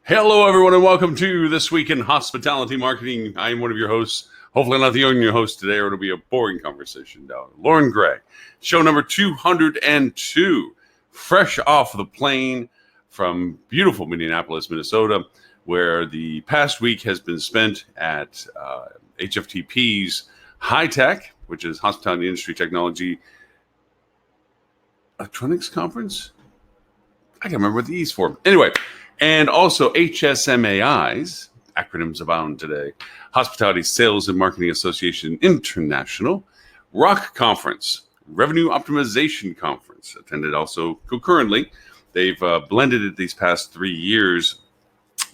Hello, everyone, and welcome to This Week in Hospitality Marketing. I am one of your hosts. Hopefully not the only host today, or it'll be a boring conversation. Now, Lauren Gray, show number 202, fresh off the plane from beautiful Minneapolis, Minnesota, where the past week has been spent at HFTP's HITEC, which is Hospitality Industry Technology Electronics Conference. I can't remember what the E's for. Anyway, and also HSMAI's, acronyms abound today, Hospitality Sales and Marketing Association International, ROC Conference, Revenue Optimization Conference, attended also concurrently. They've blended it these past 3 years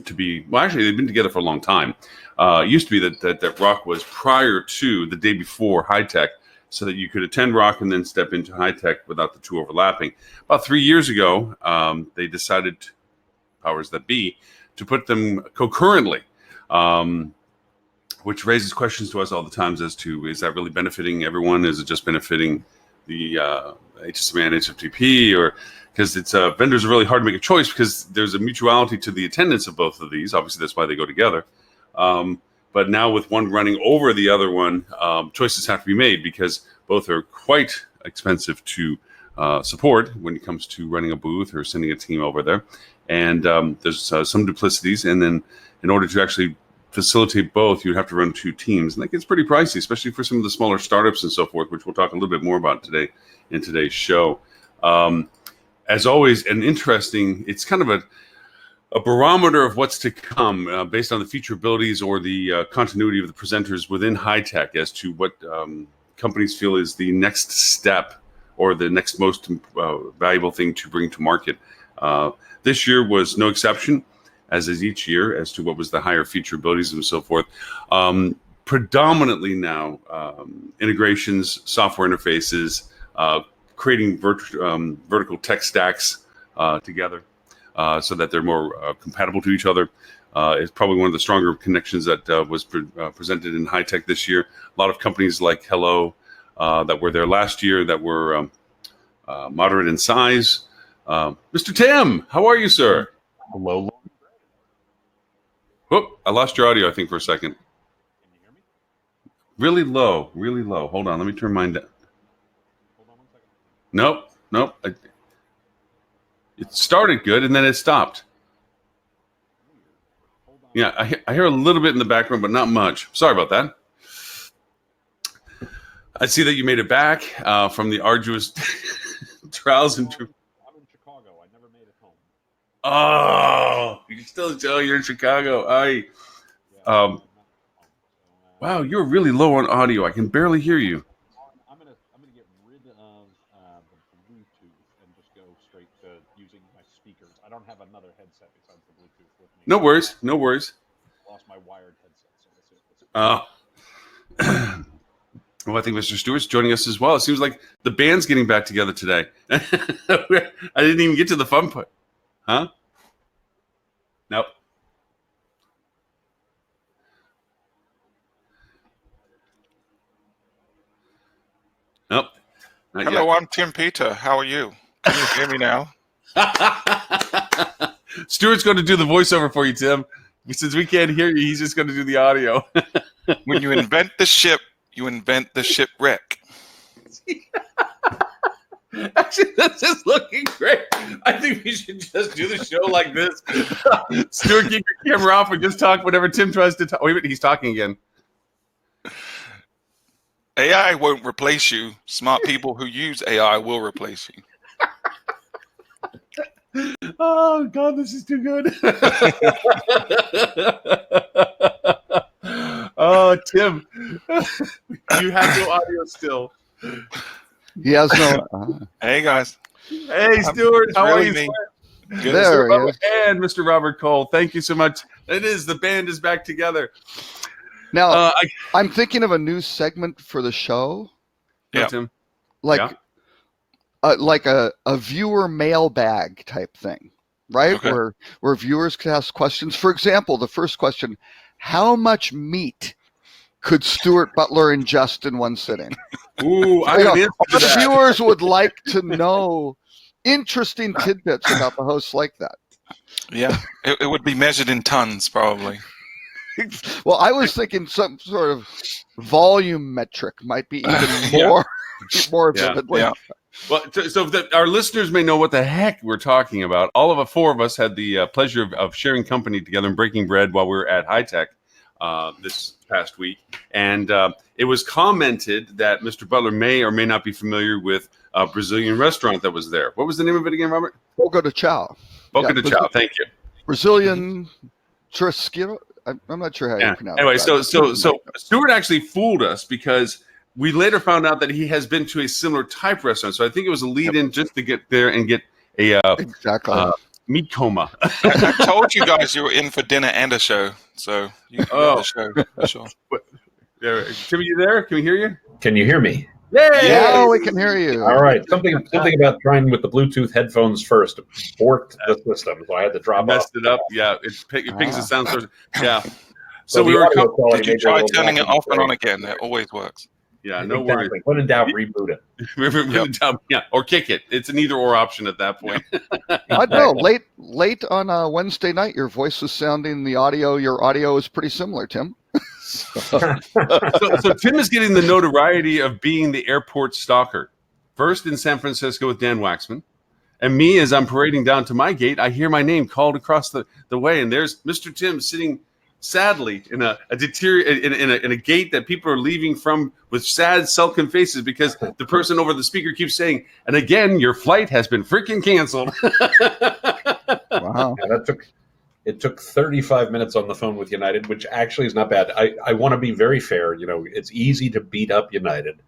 to be, well, actually, they've been together for a long time. It used to be that ROC was prior to the day before HITEC, so that you could attend ROC and then step into HITEC without the two overlapping. About 3 years ago, they decided, powers that be, to put them concurrently, which raises questions to us all the times as to, is that really benefiting everyone? Is it just benefiting the HSMA and HFTP? Or because it's vendors are really hard to make a choice because there's a mutuality to the attendance of both of these. Obviously, that's why they go together. But now with one running over the other one, choices have to be made because both are quite expensive to support when it comes to running a booth or sending a team over there. And there's some duplicities. And then in order to actually facilitate both, you'd have to run two teams. And that gets pretty pricey, especially for some of the smaller startups and so forth, which we'll talk a little bit more about today in today's show. As always, an interesting, it's kind of a barometer of what's to come based on the future abilities or the continuity of the presenters within HITEC as to what companies feel is the next step or the next most valuable thing to bring to market. This year was no exception, as is each year, as to what was the higher feature abilities and so forth. Predominantly now, integrations, software interfaces, creating vertical tech stacks together so that they're more compatible to each other. It's probably one of the stronger connections that was presented in HITEC this year. A lot of companies like Hello that were there last year that were moderate in size. Mr. Tim, how are you, sir? Hello. Whoop, I lost your audio, I think, for a second. Can you hear me? Really low, really low. Hold on, let me turn mine down. Hold on 1 second. Nope. It started good, and then it stopped. Hold on. Yeah, I hear a little bit in the background, but not much. Sorry about that. I see that you made it back from the arduous trials and tribulations. I'm in Chicago. I never made it home. Oh, you're in Chicago. Wow, you're really low on audio. I can barely hear you. I'm gonna get rid of the Bluetooth and just go straight to using my speakers. I don't have another headset besides the Bluetooth with me. No worries. Lost my wired headset, so that's it. Well, I think Mr. Stewart's joining us as well. It seems like the band's getting back together today. I didn't even get to the fun part. Huh? Nope. Nope. Not Hello, yet. I'm Tim Peter. How are you? Can you hear me now? Stuart's going to do the voiceover for you, Tim. Since we can't hear you, he's just going to do the audio. When you invent the ship, you invent the shipwreck. Actually, that's just looking great. I think we should just do the show like this. Stuart, keep your camera off and just talk whenever Tim tries to talk. Wait a minute, he's talking again. AI won't replace you. Smart people who use AI will replace you. Oh, God, this is too good. Oh, Tim, you have no audio still. He has no. Hey, guys. Hey, Stuart, It's how are really you? me. Good. There he is. And Mr. Robert Cole, thank you so much. It is. The band is back together. Now, I'm thinking of a new segment for the show, Yeah. Tim. like Yeah. a viewer mailbag type thing, right? Okay. Where viewers can ask questions. For example, the first question: how much meat could Stuart Butler ingest in one sitting? Ooh, I have an answer to The that. viewers would like to know interesting tidbits about the hosts like that. Yeah, it would be measured in tons, probably. Well, I was thinking some sort of volume metric might be even Yeah. more Yeah. vividly. Yeah. Well, so that our listeners may know what the heck we're talking about. All of the four of us had the pleasure of sharing company together and breaking bread while we were at High Tech this past week. And it was commented that Mr. Butler may or may not be familiar with a Brazilian restaurant that was there. What was the name of it again, Robert? Boca de Chao. Boca Yeah, de Chao. Thank you. Brazilian churrasquero. I'm not sure how you pronounce Anyway, it. so Stuart actually fooled us because we later found out that he has been to a similar type restaurant. So I think it was a lead-in just to get there and get a Exactly. meat coma. I told you guys you were in for dinner and a show, so you have a show for sure. There, Tim, you there? Can we hear you? Can you hear me? Yay! Yeah, we can hear you. All right. Something about trying with the Bluetooth headphones first borked the system, so I had to drop off. Messed it up. Yeah, it pings the sound source. Yeah. So So we the were. audio quality Did you made try a little turning it back off and on break. again? It always works. Yeah, no Exactly. worries. When in doubt, reboot it. Yeah, or kick it. It's an either or option at that point. I know. Late on Wednesday night, your voice was sounding. Your audio is pretty similar, Tim. So Tim is getting the notoriety of being the airport stalker. First in San Francisco with Dan Waxman. And me, as I'm parading down to my gate, I hear my name called across the way. And there's Mr. Tim sitting sadly in a gate that people are leaving from with sad, sunken faces because the person over the speaker keeps saying, and again, your flight has been freaking canceled. Wow. Yeah, it took 35 minutes on the phone with United, which actually is not bad. I want to be very fair. You know, it's easy to beat up United.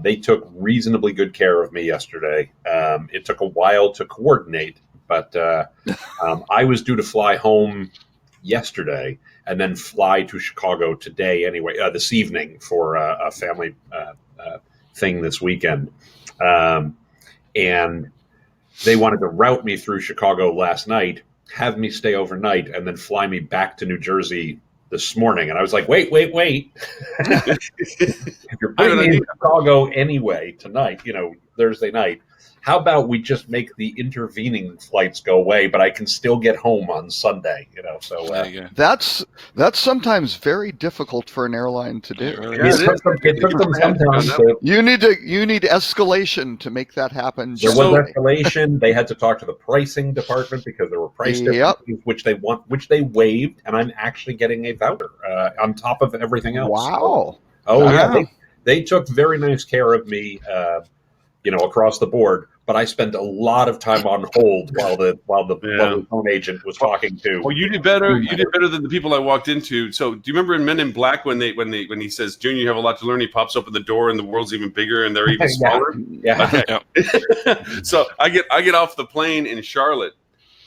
They took reasonably good care of me yesterday. It took a while to coordinate, but I was due to fly home yesterday and then fly to Chicago today anyway, this evening for a family thing this weekend. And they wanted to route me through Chicago last night, have me stay overnight, and then fly me back to New Jersey this morning. And I was like, wait. If you're putting me in Chicago anyway tonight, Thursday night, how about we just make the intervening flights go away, but I can still get home on Sunday, So There you go. That's sometimes very difficult for an airline to do. it took them some time to. You need escalation to make that happen. There was escalation. They had to talk to the pricing department because there were price differences, which they waived, and I'm actually getting a voucher on top of everything else. Wow. Yeah, they took very nice care of me, across the board. But I spent a lot of time on hold while the phone agent was talking to. Well, you did better. You did better than the people I walked into. So, do you remember in Men in Black when he says, "Junior, you have a lot to learn"? He pops open the door, and the world's even bigger, and they're even smaller. Yeah. Okay. So I get off the plane in Charlotte,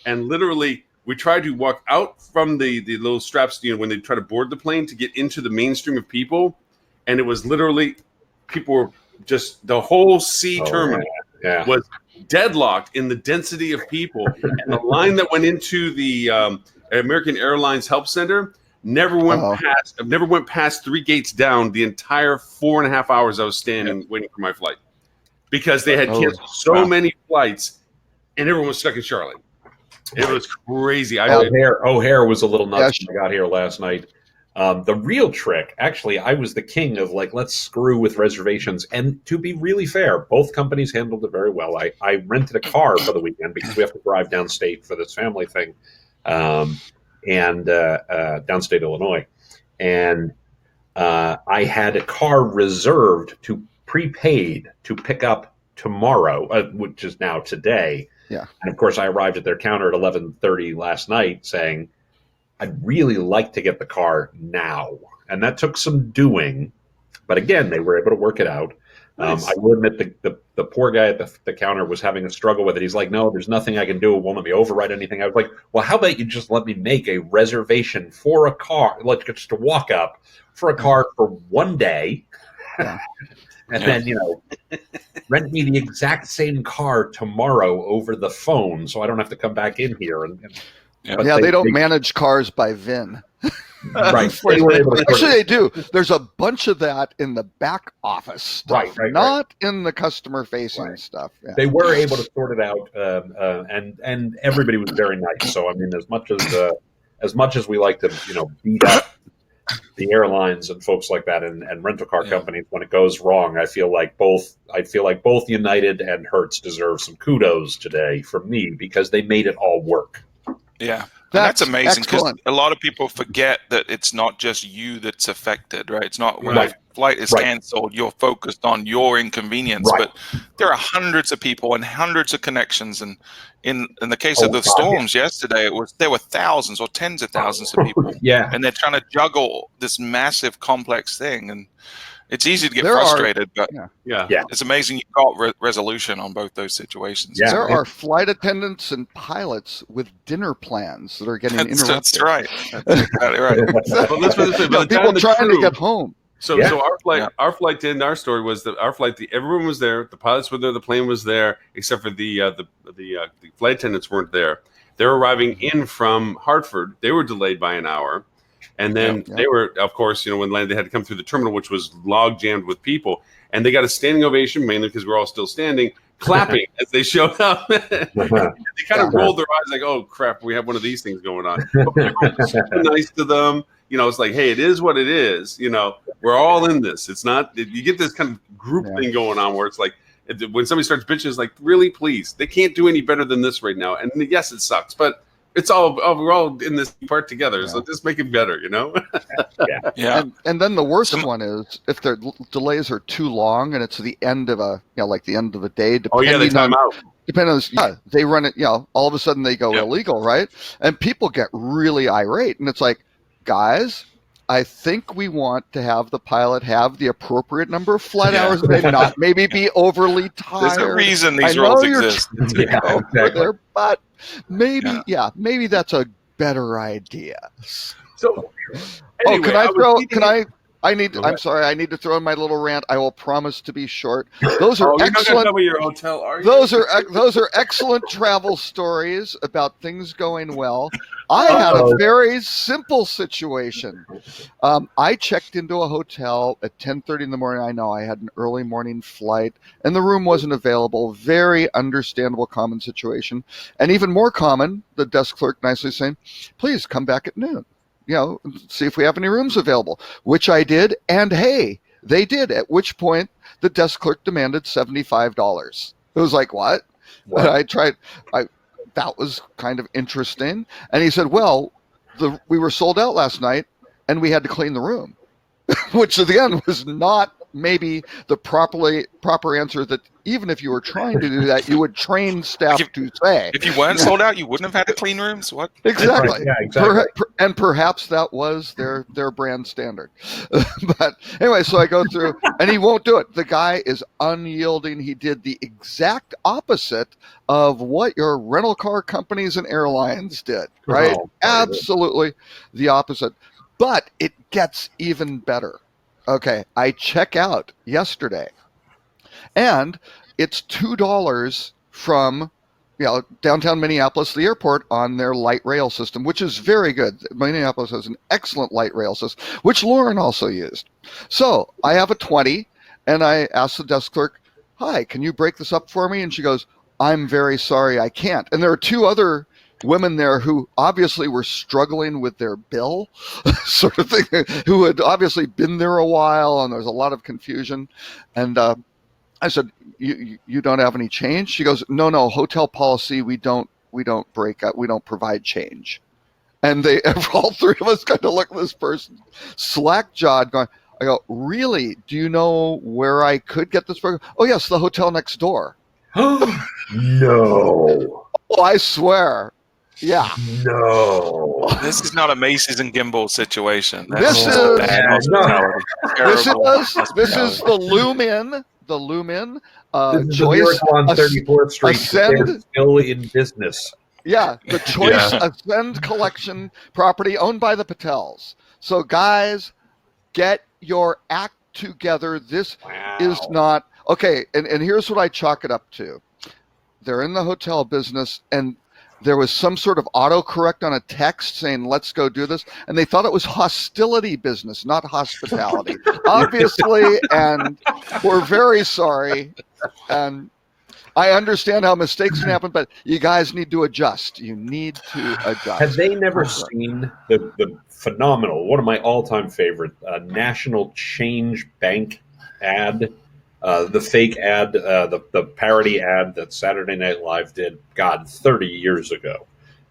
and literally we tried to walk out from the little straps, when they try to board the plane to get into the mainstream of people, and it was literally people were just the whole C terminal. Yeah. Was deadlocked in the density of people, and the line that went into the American Airlines Help Center never went past 3 gates down the entire 4.5 hours I was standing waiting for my flight because they had canceled so many flights, and everyone was stuck in Charlotte. It was crazy. O'Hare was a little nuts when I got here last night. The real trick, actually, I was the king of let's screw with reservations. And to be really fair, both companies handled it very well. I rented a car for the weekend because we have to drive downstate for this family thing, and downstate Illinois. And I had a car reserved prepaid to pick up tomorrow, which is now today. Yeah. And of course, I arrived at their counter at 11:30 last night saying, I'd really like to get the car now. And that took some doing. But again, they were able to work it out. Nice. I will admit the poor guy at the counter was having a struggle with it. He's like, no, there's nothing I can do. It won't let me override anything. I was like, well, how about you just let me make a reservation for a car, just to walk up for a car for one day. Yeah. And then, rent me the exact same car tomorrow over the phone so I don't have to come back in here. And Yeah. But Yeah, they don't manage cars by VIN. Right. They were able to sort Actually, of- they do. There's a bunch of that in the back office stuff, Right. not in the customer facing Right. stuff. Yeah. They were able to sort it out, and everybody was very nice. So I mean, as much as we like to beat up the airlines and folks like that and rental car companies when it goes wrong, I feel like both United and Hertz deserve some kudos today from me because they made it all work. Yeah. And that's amazing because excellent. a lot of people forget that it's not just you that's affected, right? It's not when Right. a flight is Right. canceled, you're focused on your inconvenience, Right. but there are hundreds of people and hundreds of connections. And in the case Oh, of the God, storms yesterday, there were thousands or tens of thousands of people, Yeah. and they're trying to juggle this massive, complex thing. And it's easy to get There are- frustrated, but Yeah. it's amazing you got resolution on both those situations. Yeah. There are flight attendants and pilots with dinner plans that are getting interrupted. That's right. That's exactly right. Well, let's put it this way, by the People time the trying crew- to get home. So, Yeah. so our flight to end our story was that our flight, everyone was there, the pilots were there, the plane was there, except for the flight attendants weren't there. They were arriving in from Hartford. They were delayed by an hour, and then Yeah. they were, of course, when they had to come through the terminal, which was log jammed with people, and they got a standing ovation mainly because we're all still standing, clapping as they showed up. They kind of rolled their eyes like, "Oh crap, we have one of these things going on." But people were super nice to them. It's like, hey, it is what it is. We're all in this. It's not, you get this kind of group thing going on where it's like, when somebody starts bitching, it's like, really, please, they can't do any better than this right now. And yes, it sucks, but it's we're all in this part together. So just make it better, Yeah. And then the worst one is if their delays are too long and it's the end of like the end of the day. Oh yeah, they depending time on- out. Depending on, they run it, all of a sudden they go Yeah. illegal, right? And people get really irate. And it's like, guys, I think we want to have the pilot have the appropriate number of flight Yeah. hours and not maybe be overly tired. There's a reason these I know rules you're exist. Yeah, over exactly. there, but maybe that's a better idea. So, Oh, can I throw? Can I? I need. Go I'm ahead. sorry. I need to throw in my little rant. I will promise to be short. Those are You're not going to excellent. tell me your hotel, are you? Those are excellent travel stories about things going well. I had a very simple situation. I checked into a hotel at 10:30 in the morning. I know I had an early morning flight, and the room wasn't available. Very understandable, common situation, and even more common. The desk clerk nicely saying, "Please come back at noon. See if we have any rooms available," which I did. And hey, they did, at which point the desk clerk demanded $75. It was like, what? And I tried, that was kind of interesting. And he said, well, we were sold out last night and we had to clean the room, which again was not maybe the proper answer that even if you were trying to do that, you would train staff to say. If you weren't sold out, you wouldn't have had to clean rooms. What? Exactly. Right, yeah, exactly. And perhaps that was their brand standard. But anyway, so I go through, and he won't do it. The guy is unyielding. He did the exact opposite of what your rental car companies and airlines did, right? Oh, Absolutely the opposite. But it gets even better. Okay, I check out yesterday, and it's $2 from downtown Minneapolis, the airport, on their light rail system, which is very good. Minneapolis has an excellent light rail system, which Lauren also used. So I have a 20, and I asked the desk clerk, "Hi, can you break this up for me?" And she goes, "I'm very sorry, I can't." And there are two other women there who obviously were struggling with their bill, sort of thing, who had obviously been there a while, and there was a lot of confusion. And I said, you don't have any change?" She goes, no, hotel policy, we don't break up, we don't provide change. And they all three of us kind of look at this person slack-jawed going, I go, "Really? Do you know where I could get this program?" "Oh yes, the hotel next door." No. Oh, I swear. Yeah. No. This is not a Macy's and Gimbal situation. This just is- bad No. hospitality. This Terrible is hospitality. the Lumen. The Lumen. This is the Joyce. miracle on 34th Street. Ascend- They're still in business. Yeah, the Choice Ascend Collection property owned by the Patels. So, guys, get your act together. This is not okay. And here's what I chalk it up to: they're in the hotel business, and there was some sort of autocorrect on a text saying, let's go do this. And they thought it was hostility business, not hospitality, obviously. And we're very sorry. And I understand how mistakes can happen, but you guys need to adjust. You need to adjust. Had they never seen the phenomenal, one of my all-time favorite, National Change Bank ad, the fake ad, the parody ad that Saturday Night Live did, 30 years ago.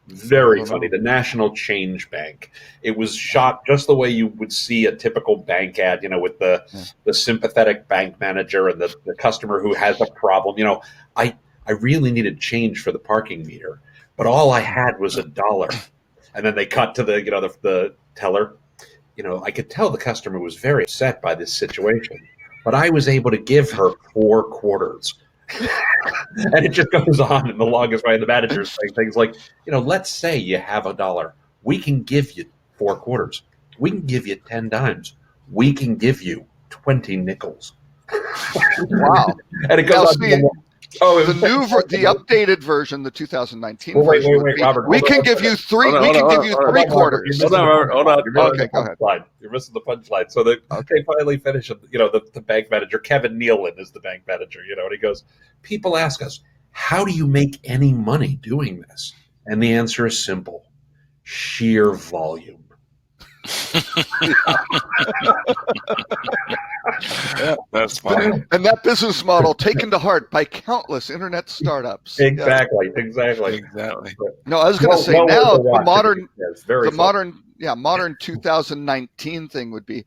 Very funny. The National Change Bank. It was shot just the way you would see a typical bank ad, with the sympathetic bank manager and the customer who has a problem. I really needed change for the parking meter, but all I had was $1. And then they cut to the teller. I could tell the customer was very upset by this situation, but I was able to give her 4 quarters. And it just goes on in the longest way. The manager's saying things like, let's say you have $1. We can give you 4 quarters. We can give you 10 dimes. We can give you 20 nickels. Wow. And it goes on. The updated version, the 2019 version. Wait, Robert. We can give you 3 quarters. Hold on. Okay, go ahead. You're missing the punchline. So they finally finish it. The bank manager, Kevin Nealon, is the bank manager. And he goes, people ask us, how do you make any money doing this? And the answer is simple: sheer volume. That's funny. And that business model taken to heart by countless internet startups. Exactly. No, I was going to say now the modern 2019 thing would be,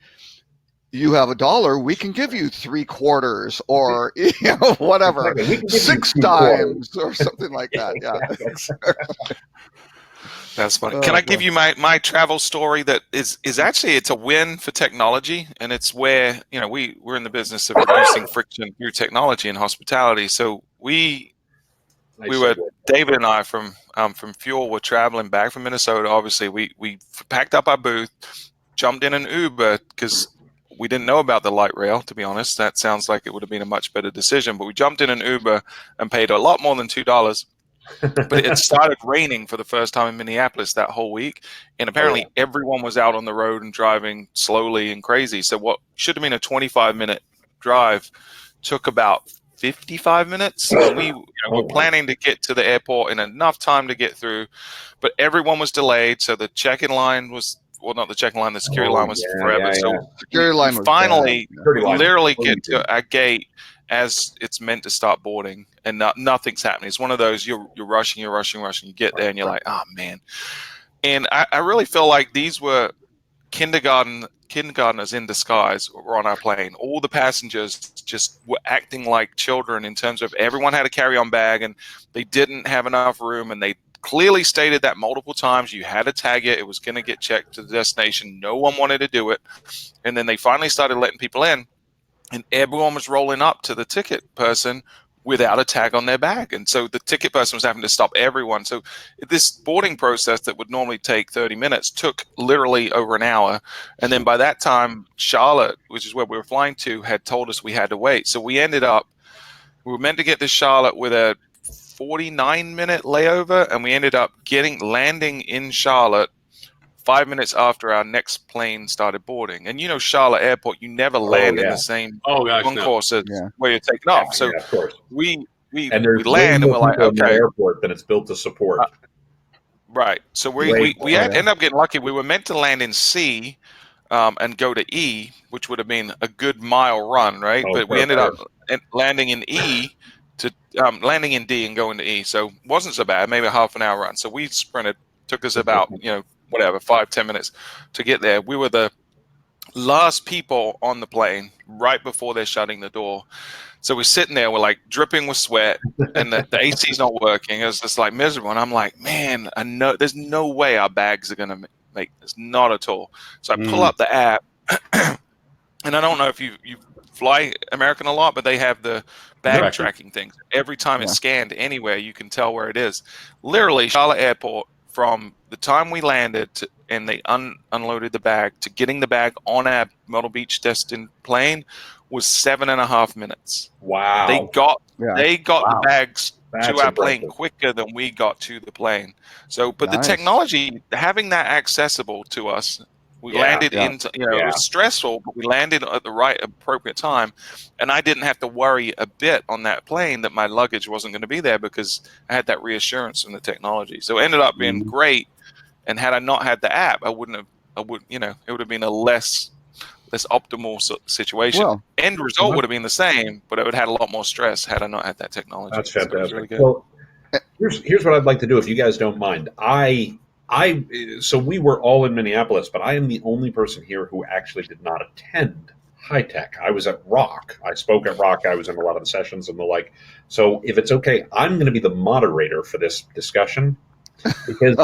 you have $1, we can give you 3 quarters, or whatever, 6 dimes or something like that. Yeah. That's funny. Can I give you my travel story that is actually, it's a win for technology, and it's where, we're in the business of reducing friction through technology and hospitality. So David and I from Fuel were traveling back from Minnesota. Obviously, we packed up our booth, jumped in an Uber because we didn't know about the light rail, to be honest. That sounds like it would have been a much better decision, but we jumped in an Uber and paid a lot more than $2. But it started raining for the first time in Minneapolis that whole week, and apparently everyone was out on the road and driving slowly and crazy. So what should have been a 25-minute drive took about 55 minutes. And we were planning to get to the airport in enough time to get through, but everyone was delayed. So the check-in line was, well, not the check-in line, the security line was forever. So security line was finally literally get to a gate as it's meant to start boarding, and nothing's happening. It's one of those, you're rushing. You get there and you're like, oh man. And I really feel like these were kindergartners in disguise were on our plane. All the passengers just were acting like children in terms of everyone had a carry-on bag and they didn't have enough room, and they clearly stated that multiple times. You had to tag it. It was going to get checked to the destination. No one wanted to do it. And then they finally started letting people in, and everyone was rolling up to the ticket person without a tag on their bag. And so the ticket person was having to stop everyone. So this boarding process that would normally take 30 minutes took literally over an hour. And then by that time, Charlotte, which is where we were flying to, had told us we had to wait. So we were meant to get to Charlotte with a 49-minute layover, and we ended up landing in Charlotte 5 minutes after our next plane started boarding. And Charlotte Airport, you never land in the same concourse as where you're taking off. So of course. we land and we're like, okay. Airport that it's built to support. Right. So we ended up getting lucky. We were meant to land in C and go to E, which would have been a good mile run, right? But we ended up landing in E to landing in D and going to E. So wasn't so bad, maybe a half an hour run. So we sprinted, took us about, 5-10 minutes to get there. We were the last people on the plane right before they're shutting the door. So we're sitting there, we're like dripping with sweat, and the AC's not working. It was just like miserable. And I'm like, man, I know there's no way our bags are going to make this. Not at all. So I pull up the app, and I don't know if you fly American a lot, but they have the bag tracking things. Every time it's scanned anywhere, you can tell where it is. Literally, Charlotte Airport, from the time we landed and they unloaded the bag to getting the bag on our Myrtle Beach destined plane was 7.5 minutes. Wow. They got Yeah. the bags That's to our plane impressive. quicker than we got to the plane. So, but Nice. the technology, having that accessible to us, we Yeah, landed yeah. into, it was stressful, but we landed at the right appropriate time. And I didn't have to worry a bit on that plane that my luggage wasn't going to be there because I had that reassurance from the technology. So it ended up being great. And had I not had the app, it would have been a less optimal situation. Well, End result would have been the same, but it would have had a lot more stress had I not had that technology. That's So it was fantastic. really good. Well, here's what I'd like to do if you guys don't mind. So we were all in Minneapolis, but I am the only person here who actually did not attend High Tech. I was at Rock. I spoke at Rock. I was in a lot of the sessions and the like. So if it's okay, I'm going to be the moderator for this discussion because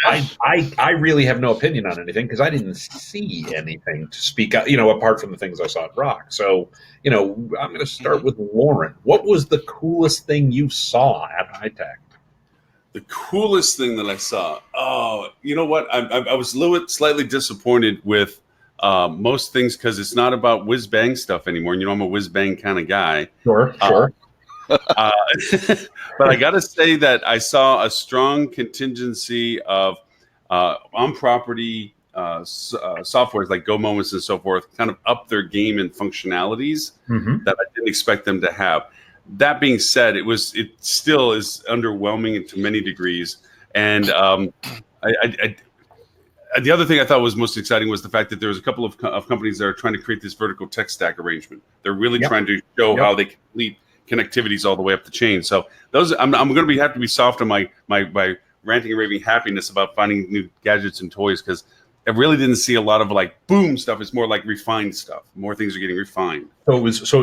I really have no opinion on anything because I didn't see anything to speak out, apart from the things I saw at Rock. So, I'm going to start with Lauren. What was the coolest thing you saw at High Tech? The coolest thing that I saw. Oh, you know what? I was a little slightly disappointed with most things because it's not about whiz bang stuff anymore. And I'm a whiz bang kind of guy. Sure. But I got to say that I saw a strong contingency of on-property softwares like Go Moments and so forth kind of up their game and functionalities that I didn't expect them to have. That being said, it still is underwhelming to many degrees. And the other thing I thought was most exciting was the fact that there was a couple of companies that are trying to create this vertical tech stack arrangement. They're really trying to show how they complete connectivities all the way up the chain. So those, I'm going to have to be soft on my ranting and raving happiness about finding new gadgets and toys because I really didn't see a lot of like boom stuff. It's more like refined stuff. More things are getting refined. So it was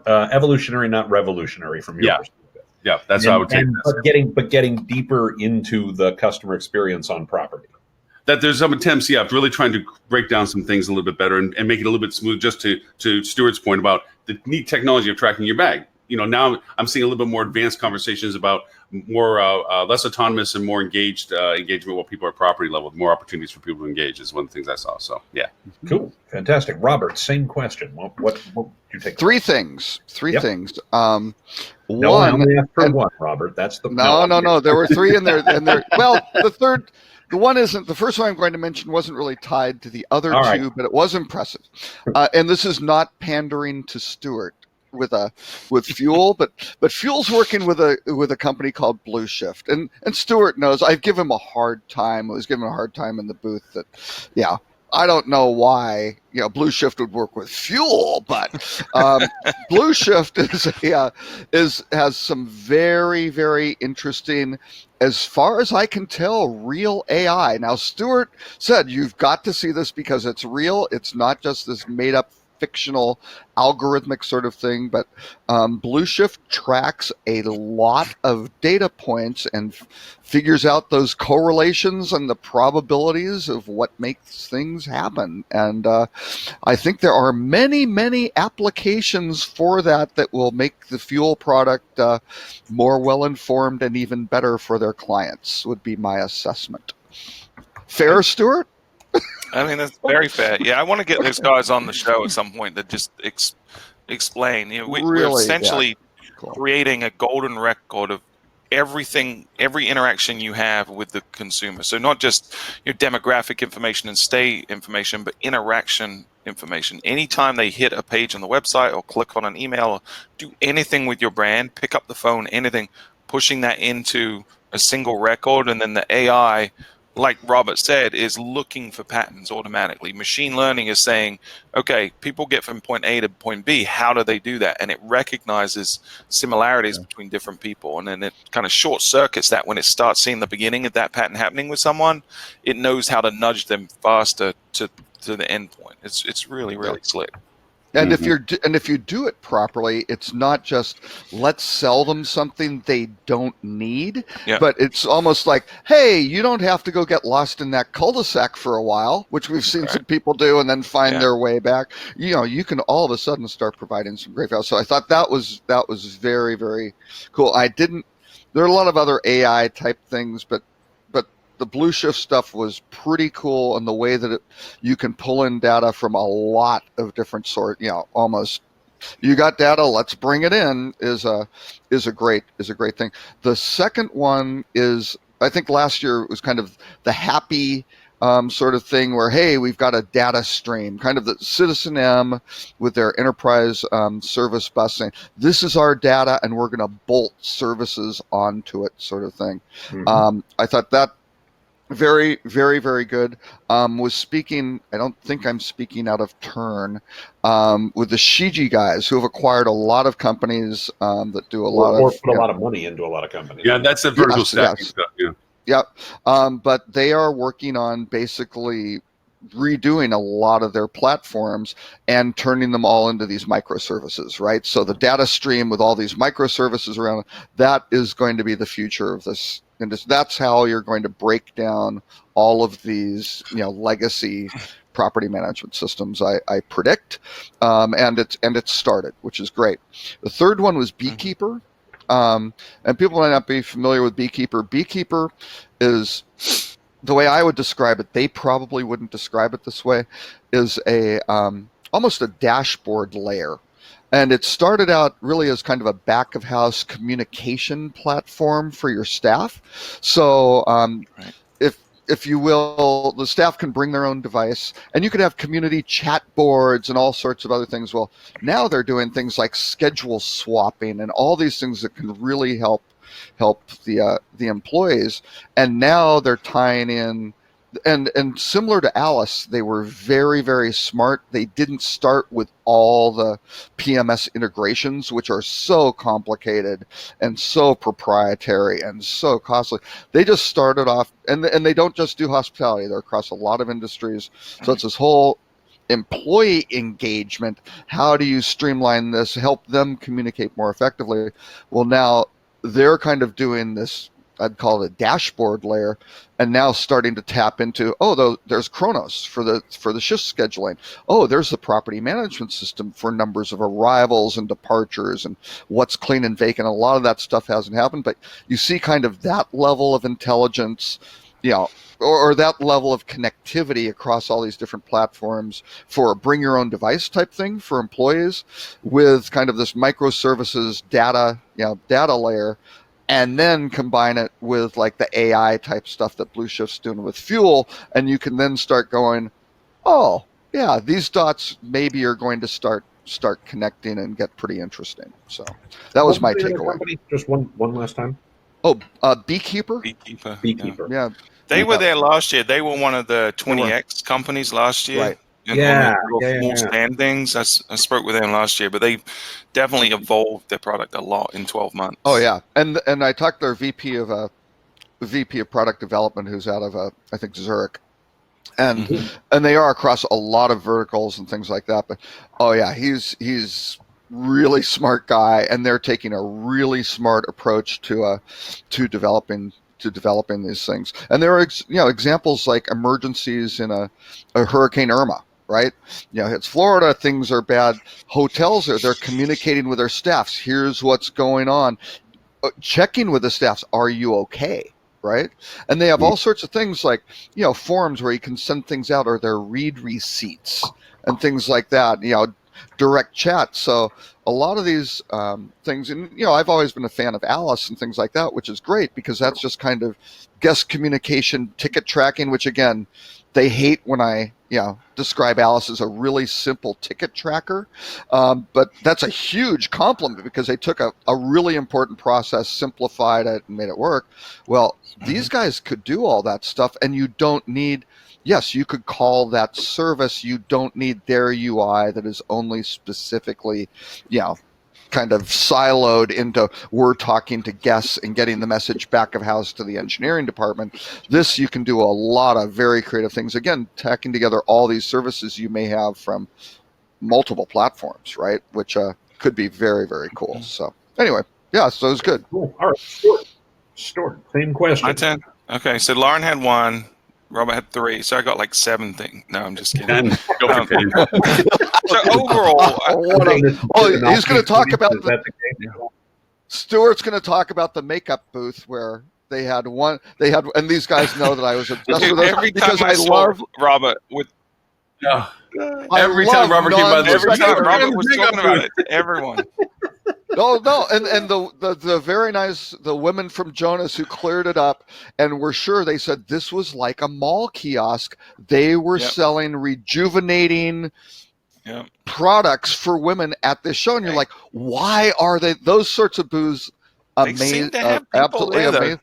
evolutionary, not revolutionary from your perspective. Yeah, that's how I would take it. But getting deeper into the customer experience on property. That there's some attempts, of really trying to break down some things a little bit better and make it a little bit smooth. Just to Stuart's point about the neat technology of tracking your bag. Now I'm seeing a little bit more advanced conversations about more less autonomous and more engaged engagement while people are at property level. More opportunities for people to engage is one of the things I saw. So yeah, cool, fantastic. Robert, same question. What did you take? Three things. No, I only asked for one, Robert. That's the no. There were three in there, well, the one isn't. The first one I'm going to mention wasn't really tied to the other two, but it was impressive. And this is not pandering to Stuart with Fuel, but Fuel's working with a company called Blue Shift, and Stuart knows I've given him a hard time. I was giving him a hard time in the booth that, I don't know why Blue Shift would work with Fuel, but Blue Shift has some very, very interesting, as far as I can tell, real AI. Now, Stuart said you've got to see this because it's real. It's not just this made up fictional algorithmic sort of thing, but Blue Shift tracks a lot of data points and figures out those correlations and the probabilities of what makes things happen. And I think there are many, many applications for that will make the Fuel product more well-informed and even better for their clients, would be my assessment. Fair, Stuart? I mean, that's very fair. Yeah, I want to get those guys on the show at some point that just explain. We're essentially creating a golden record of everything, every interaction you have with the consumer. So not just your demographic information and stay information, but interaction information. Anytime they hit a page on the website or click on an email or do anything with your brand, pick up the phone, anything, pushing that into a single record, and then the AI, like Robert said, is looking for patterns automatically. Machine learning is saying, okay, people get from point A to point B. How do they do that? And it recognizes similarities between different people. And then it kind of short circuits that when it starts seeing the beginning of that pattern happening with someone, it knows how to nudge them faster to the end point. It's really, really slick. And if you do it properly, it's not just let's sell them something they don't need, but it's almost like, hey, you don't have to go get lost in that cul-de-sac for a while, which we've seen some people do and then find their way back. You can all of a sudden start providing some great value. So I thought that was very, very cool. There are a lot of other AI type things, but the Blue Shift stuff was pretty cool, and the way that you can pull in data from a lot of different sort, almost you got data, let's bring it in is a great thing. The second one is, I think last year it was kind of the happy sort of thing where, hey, we've got a data stream, kind of the Citizen M with their enterprise service bus saying, this is our data and we're going to bolt services onto it, sort of thing. Mhm. I thought that very, very, very good. Was speaking, I don't think I'm speaking out of turn, with the Shiji guys who have acquired a lot of companies that do a lot or of put a lot of money into a lot of companies. Yeah, that's the vertical Yes, stacking yes. stuff. Yeah. Yep. But they are working on basically redoing a lot of their platforms and turning them all into these microservices, right? So the data stream with all these microservices around it, that is going to be the future of this. And that's how you're going to break down all of these, legacy property management systems, I predict. And it's started, which is great. The third one was Beekeeper. And people might not be familiar with Beekeeper. Beekeeper is, the way I would describe it, they probably wouldn't describe it this way, is a almost a dashboard layer. And it started out really as kind of a back of house communication platform for your staff. So Right. if you will, the staff can bring their own device, and you can have community chat boards and all sorts of other things. Well, now they're doing things like schedule swapping and all these things that can really help the employees. And now they're tying in, and similar to Alice, they were very, very smart. They didn't start with all the PMS integrations, which are so complicated and so proprietary and so costly. They just started off, and they don't just do hospitality. They're across a lot of industries. So it's this whole employee engagement. How do you streamline this, help them communicate more effectively? Well, now they're kind of doing this, I'd call it a dashboard layer, and now starting to tap into, there's Kronos for the shift scheduling. Oh, there's the property management system for numbers of arrivals and departures and what's clean and vacant. A lot of that stuff hasn't happened, but you see kind of that level of intelligence, or that level of connectivity across all these different platforms for a bring your own device type thing for employees, with kind of this microservices data layer, and then combine it with like the AI type stuff that Blue Shift's doing with Fuel, and you can then start going, oh yeah, these dots maybe are going to start connecting and get pretty interesting. So that was my What the other takeaway. company? Just one last time. Oh, Beekeeper. Beekeeper. Beekeeper. Yeah, They were there last year. They were one of the They were. 20X companies last year. Right. And Yeah, on the yeah. more standings. I spoke with them last year, but they definitely evolved their product a lot in 12 months. Oh yeah, and I talked to their VP of product development, who's out of I think Zurich, and they are across a lot of verticals and things like that. But oh yeah, he's really smart guy, and they're taking a really smart approach to developing these things. And there are examples like emergencies in a Hurricane Irma. Right? It's Florida, things are bad. Hotels they're communicating with their staffs. Here's what's going on. Checking with the staffs, are you okay? Right? And they have all sorts of things like, forms where you can send things out, or their read receipts and things like that, direct chat. So a lot of these things, and, I've always been a fan of Alice and things like that, which is great because that's just kind of guest communication, ticket tracking, which again, they hate when I, describe Alice as a really simple ticket tracker. But that's a huge compliment because they took a really important process, simplified it, and made it work. Well, these guys could do all that stuff, and you don't need, yes, you could call that service. You don't need their UI that is only specifically, kind of siloed into we're talking to guests and getting the message back of house to the engineering department. This, you can do a lot of very creative things. Again, tacking together all these services you may have from multiple platforms, right? Which could be very, very cool. So anyway, yeah, so it was good. Cool. All right. Stuart. Same question. My turn. Okay, so Lauren had 1, Robert had 3, so I got like 7 things. No, I'm just kidding. And go for Kane. So overall, He's going to talk about Is that the case? Stuart's going to talk about the makeup booth where They had one. They had, and these guys know that I was obsessed Dude, with those every because time I saw love. Robert with Yeah. I Every time love Robert came by the every Big time up, Robert big was up, talking about it, everyone. No, and the very nice the women from Jonas who cleared it up and were sure, they said this was like a mall kiosk. They were Yep. selling rejuvenating Yep. products for women at this show, and you're Hey. like, why are they those sorts of booths? They seem to have people Absolutely there, though. amazing.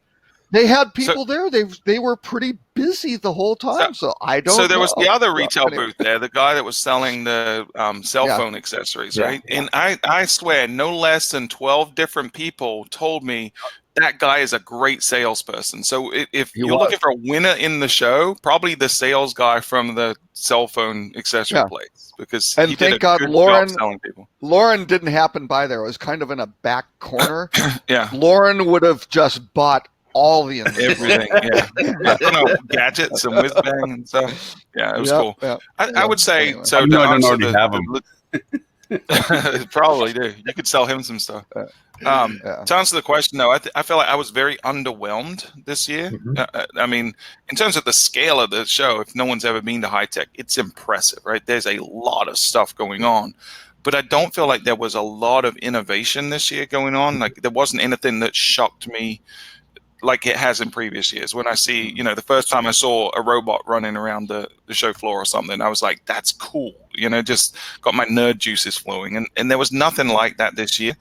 They had people there. They were pretty busy the whole time. So I don't. So there was the know. other So, retail anyway. booth there, the guy that was selling the cell Yeah. phone accessories, Yeah, right? yeah. And I swear, no less than 12 different people told me that guy is a great salesperson. So if He you're was. looking for a winner in the show, probably the sales guy from the cell phone accessory Yeah. place, because And he did thank a God good Lauren- job selling people. Lauren didn't happen by there. It was kind of in a back corner. Yeah. Lauren would have just bought all the Everything, yeah. I don't know, gadgets and whiz bang and stuff. Yeah, it was cool. Yeah. I would say Anyway. so. I know to I don't answer already have 'em. probably do. You could sell him some stuff. Yeah. To answer the question, though, I feel like I was very underwhelmed this year. Mhm. I mean, in terms of the scale of the show, if no one's ever been to High Tech, it's impressive, right? There's a lot of stuff going on. But I don't feel like there was a lot of innovation this year going on. Like there wasn't anything that shocked me like it has in previous years. When I see, the first time I saw a robot running around the show floor or something, I was like, that's cool. Just got my nerd juices flowing. And there was nothing like that this year.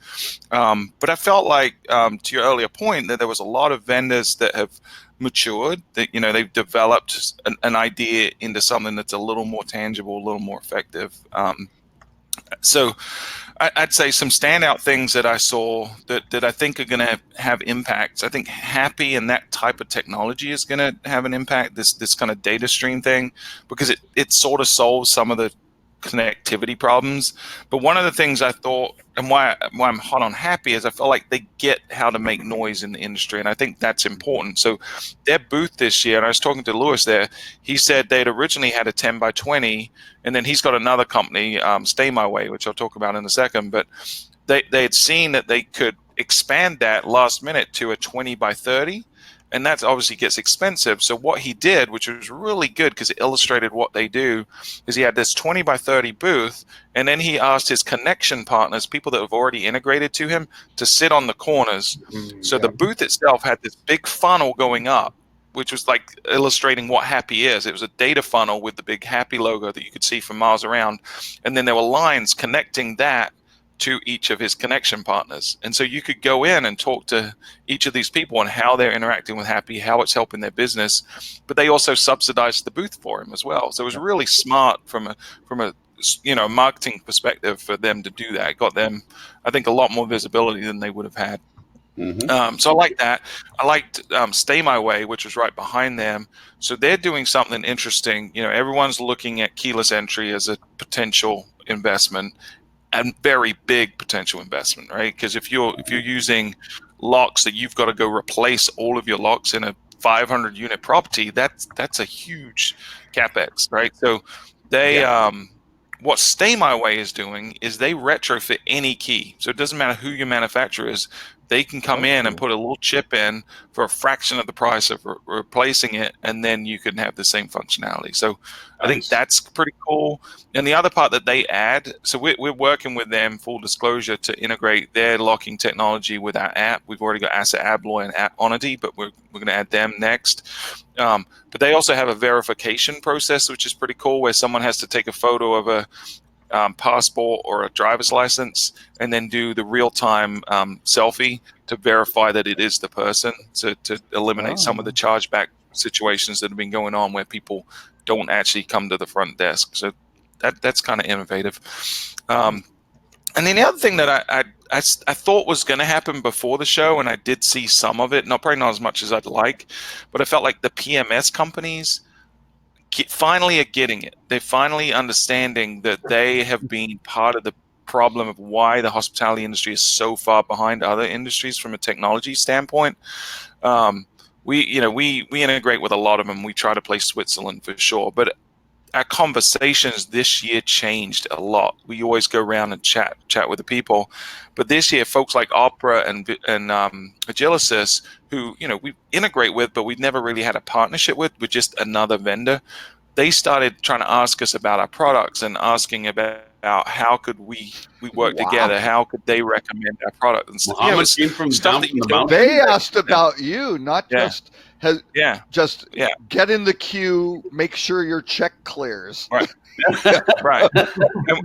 But I felt like, to your earlier point, that there was a lot of vendors that have matured, that, they've developed an idea into something that's a little more tangible, a little more effective. So I'd say some standout things that I saw that I think are going to have impacts. I think Happy and that type of technology is going to have an impact, this kind of data stream thing, because it sort of solves some of the connectivity problems. But one of the things I thought, and why I'm hot on Happy, is I feel like they get how to make noise in the industry, and I think that's important. So their booth this year, and I was talking to Lewis there, he said they'd originally had a 10 by 20, and then he's got another company, Stay My Way, which I'll talk about in a second, but they had seen that they could expand that last minute to a 20 by 30, and that obviously gets expensive. So what he did, which was really good because it illustrated what they do, is he had this 20 by 30 booth, and then he asked his connection partners, people that have already integrated to him, to sit on the corners. So the booth itself had this big funnel going up, which was like illustrating what Happy is. It was a data funnel with the big Happy logo that you could see from miles around. And then there were lines connecting that to each of his connection partners. And so you could go in and talk to each of these people and how they're interacting with Happy, how it's helping their business. But they also subsidized the booth for him as well. So it was really smart from a marketing perspective for them to do that. It got them, I think, a lot more visibility than they would have had. Mm-hmm. So I like that. I liked Stay My Way, which was right behind them. So they're doing something interesting. Everyone's looking at keyless entry as a potential investment, and very big potential investment, right? Because if you're using locks that you've got to go replace all of your locks in a 500 unit property, that's a huge capex, right? So they what Stay My Way is doing is they retrofit any key. So it doesn't matter who your manufacturer is. They can come in and put a little chip in for a fraction of the price of replacing it, and then you can have the same functionality. So I think that's pretty cool. And the other part that they add, so we're working with them, full disclosure, to integrate their locking technology with our app. We've already got Asset Abloy and Onity, but we're going to add them next. But they also have a verification process, which is pretty cool, where someone has to take a photo of a passport or a driver's license and then do the real-time selfie to verify that it is the person, to eliminate some of the chargeback situations that have been going on where people don't actually come to the front desk. So that's kind of innovative. And then the other thing that I thought was going to happen before the show, and I did see some of it, probably not as much as I'd like, but I felt like the PMS companies finally are getting it. They're finally understanding that they have been part of the problem of why the hospitality industry is so far behind other industries from a technology standpoint. We integrate with a lot of them. We try to play Switzerland for sure, but our conversations this year changed a lot. We always go around and chat with the people, but this year, folks like Opera and Agilysys, who we integrate with, but we've never really had a partnership with just another vendor. They started trying to ask us about our products and asking about how could we work together? How could they recommend our product and stuff? Well, came from stuff down that from you the don't- mountain. They asked about you, not Yeah. just get in the queue, make sure your check clears. Right. Right.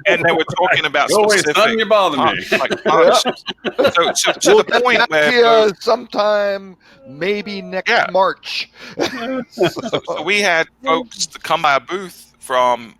And they were talking about Go away, specific son, you bother me. partnerships. So to We'll the get point back where to you sometime, maybe next Yeah. March. so we had folks to come by our booth from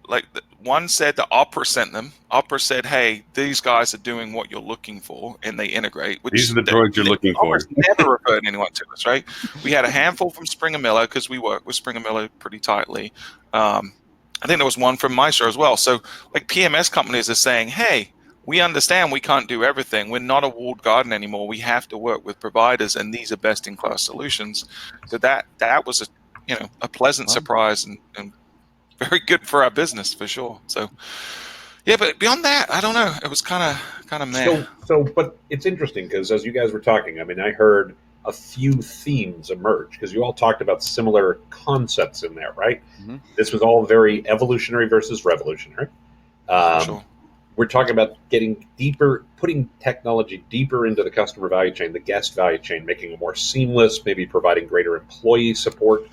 one said the Opera sent them. Opera said, "Hey, these guys are doing what you're looking for, and they integrate." Which These are the droids you're looking for. Opera's never referred anyone to us, right? We had a handful from Springer Miller because we work with Springer Miller pretty tightly. I think there was one from Maestro as well. So PMS companies are saying, "Hey, we understand we can't do everything. We're not a walled garden anymore. We have to work with providers, and these are best-in-class solutions." So that was a pleasant surprise and very good for our business for sure. So yeah, but beyond that, I don't know. It was kind of meh. But it's interesting because as you guys were talking, I mean, I heard a few themes emerge because you all talked about similar concepts in there, right? Mhm. This was all very evolutionary versus revolutionary. Sure. We're talking about getting deeper, putting technology deeper into the customer value chain, the guest value chain, making it more seamless, maybe providing greater employee support,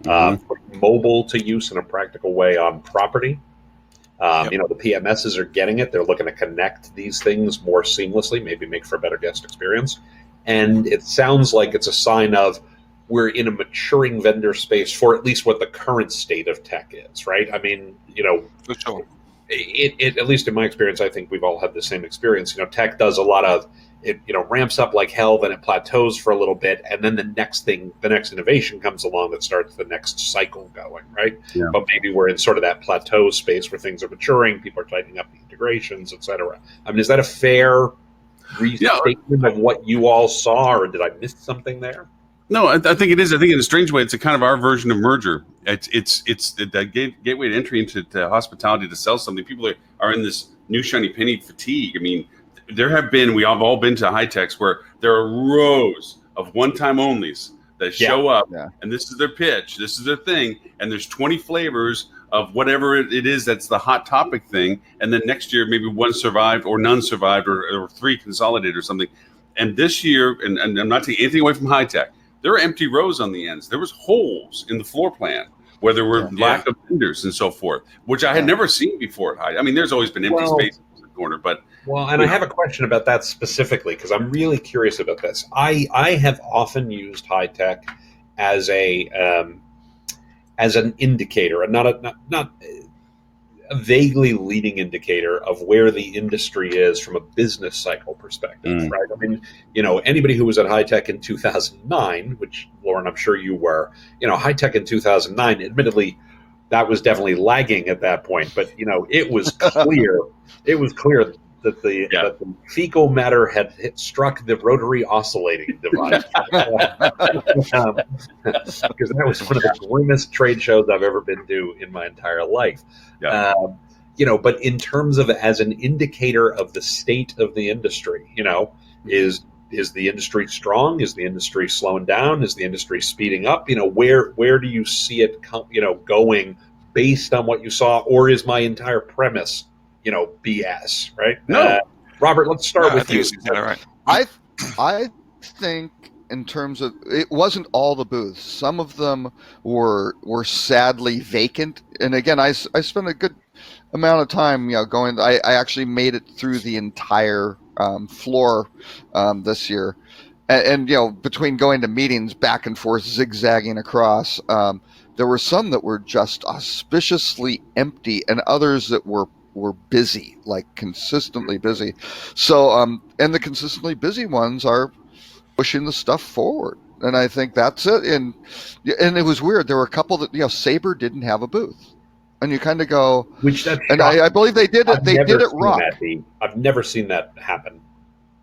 putting mobile to use in a practical way on property. Yep. The PMSs are getting it. They're looking to connect these things more seamlessly, maybe make for a better guest experience. And it sounds like it's a sign of we're in a maturing vendor space for at least what the current state of tech is, right? I mean, For sure. it at least in my experience, I think we've all had the same experience. Tech does a lot of it, ramps up like hell, then it plateaus for a little bit, and then the next innovation comes along that starts the next cycle going, right? Yeah. But maybe we're in sort of that plateau space where things are maturing, people are tightening up the integrations, et cetera. I mean, is that a fair restatement of what you all saw, or did I miss something there? No, I think it is. I think in a strange way, it's a kind of our version of merger. It's the gateway to entry into hospitality to sell something. People are in this new shiny penny fatigue. I mean, we have all been to high techs where there are rows of one-time onlys that show up, and this is their pitch, this is their thing, and there's 20 flavors of whatever it is that's the hot topic thing, and then next year maybe one survived or none survived or three consolidated or something. And this year, and I'm not taking anything away from high tech, there were empty rows on the ends. There was holes in the floor plan where there were lack of vendors and so forth, which I had never seen before at high. I mean, there's always been empty spaces in the corner, but and I have a question about that specifically because I'm really curious about this. I have often used high tech as an indicator, and not a vaguely leading indicator of where the industry is from a business cycle perspective, right? I mean, anybody who was at high tech in 2009, which Lauren, I'm sure you were, high tech in 2009, admittedly, that was definitely lagging at that point, but it was clear. It was clear that the fecal matter had struck the rotary oscillating device. Because that was one of the grimmest trade shows I've ever been to in my entire life. Yeah. But in terms of as an indicator of the state of the industry, is the industry strong? Is the industry slowing down? Is the industry speeding up? Where do you see it going based on what you saw, or is my entire premise BS, right? No. Robert, let's start with you. Right. I think in terms of, it wasn't all the booths. Some of them were sadly vacant. And again, I spent a good amount of time, going. I actually made it through the entire floor this year, and between going to meetings back and forth, zigzagging across. There were some that were just auspiciously empty, and others that were busy, like consistently busy. So, and the consistently busy ones are pushing the stuff forward, and I think that's it. And it was weird. There were a couple that Sabre didn't have a booth, and you kind of go, and I believe they did it. They did it wrong. I've never seen that happen.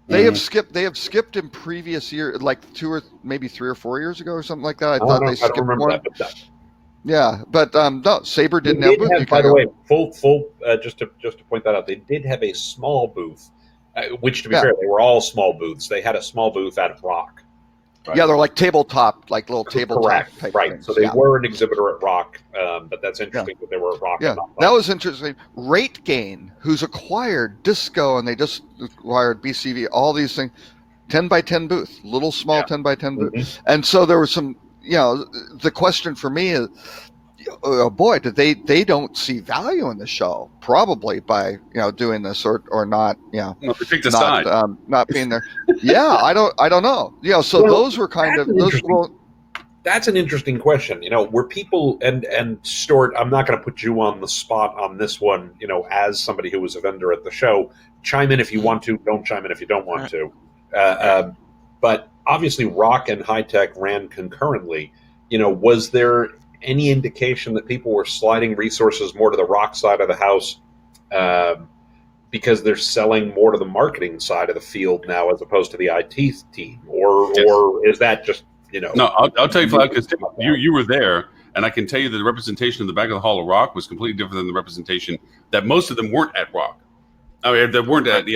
They have skipped in previous year, like 2 or maybe 3 or 4 years ago or something like that. I thought they skipped one. Yeah, but no, Saber They didn't have did booth. have, You by can the go- way, full. Just to point that out, they did have a small booth, which, to be Yeah. fair, they were all small booths. They had a small booth at Rock. Right? Yeah, they're like tabletop, like little tabletop Correct. type Right. things. So they yeah. were an exhibitor at Rock, but that's interesting that they were at Rock. Yeah, and not that Rock. was interesting. Rate Gain, who's acquired Disco, and they just acquired BCV, all these things, 10 by 10 booth, little small Yeah. 10 by 10 booth. Mhm. And so there was some, the question for me is, oh boy, did they don't see value in the show, probably by, doing this or not, Well, they picked a side. not being there. Yeah, I don't know. So Well, those were kind of, that's an those interesting- little, That's an interesting question. Were people and Stuart, I'm not going to put you on the spot on this one. As somebody who was a vendor at the show, chime in if you want to. Don't chime in if you don't want to. But obviously, Rock and High Tech ran concurrently. Was there any indication that people were sliding resources more to the Rock side of the house because they're selling more to the marketing side of the field now as opposed to the IT team, or is that just No, I'll tell you flat, because you were there, and I can tell you that the representation in the back of the Hall of Rock was completely different than the representation that most of them weren't at Rock. I mean, they weren't at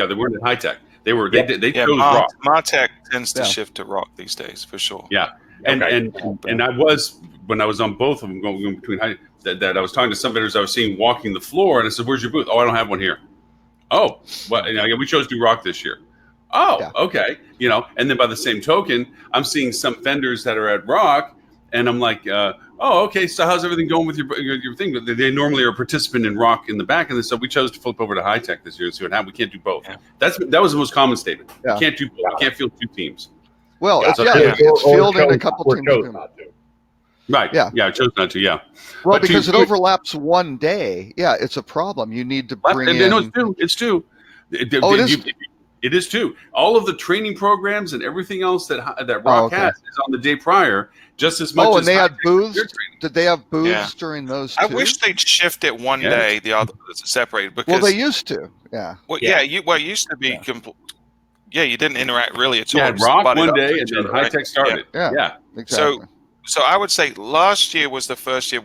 High Tech. They were they chose Rock. Martech tends to Yeah. shift to Rock these days for sure. Yeah, and Okay. and I was, when I was on both of them going between that I was talking to some vendors I was seeing walking the floor, and I said, "Where's your booth?" "Oh, I don't have one here." "Oh, well, we chose to do Rock this year." "Oh, Yeah. okay." And then by the same token, I'm seeing some vendors that are at Rock, and I'm like, "Oh, okay. So how's everything going with your thing?" But they normally are a participant in Rock in the back, and so we chose to flip over to High Tech this year and see what happened. We can't do both. Yeah. That was the most common statement. Yeah. You can't do both. You can't field two teams. well, it's, So- it's or fielding a chose- couple or teams. chose doing- not to. Right. Yeah. Yeah. I chose not to. Yeah. Well, But to- because it overlaps one day. Yeah, it's a problem. You need to bring in. No, it's two. It's two. Oh, it is? It is two. All of the training programs and everything else that Rock okay. has is on the day prior, just as much. Oh, as and they had High Tech booths. their training. Did they have booths Yeah. during those? I too? wish they'd shift it one Yeah. day, the other separated. Because Well, they used to. Yeah. it used to be. You didn't interact really at all. You had Just Rock butted one up to day, and each then other, High right? Tech started. Yeah. Yeah. Exactly. So I would say last year was the first year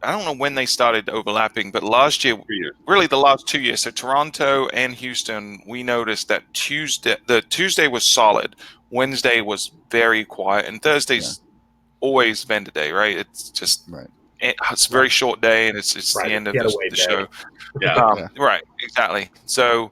I don't know when they started overlapping, but last year, 3 years. really the last 2 years. So Toronto and Houston, we noticed that Tuesday was solid, Wednesday was very quiet, and Thursday's always vendor day, right? It's just Right. it's a very short day, and it's Right, the end of getaway the day. show. Yeah. Yeah. Right, exactly. So,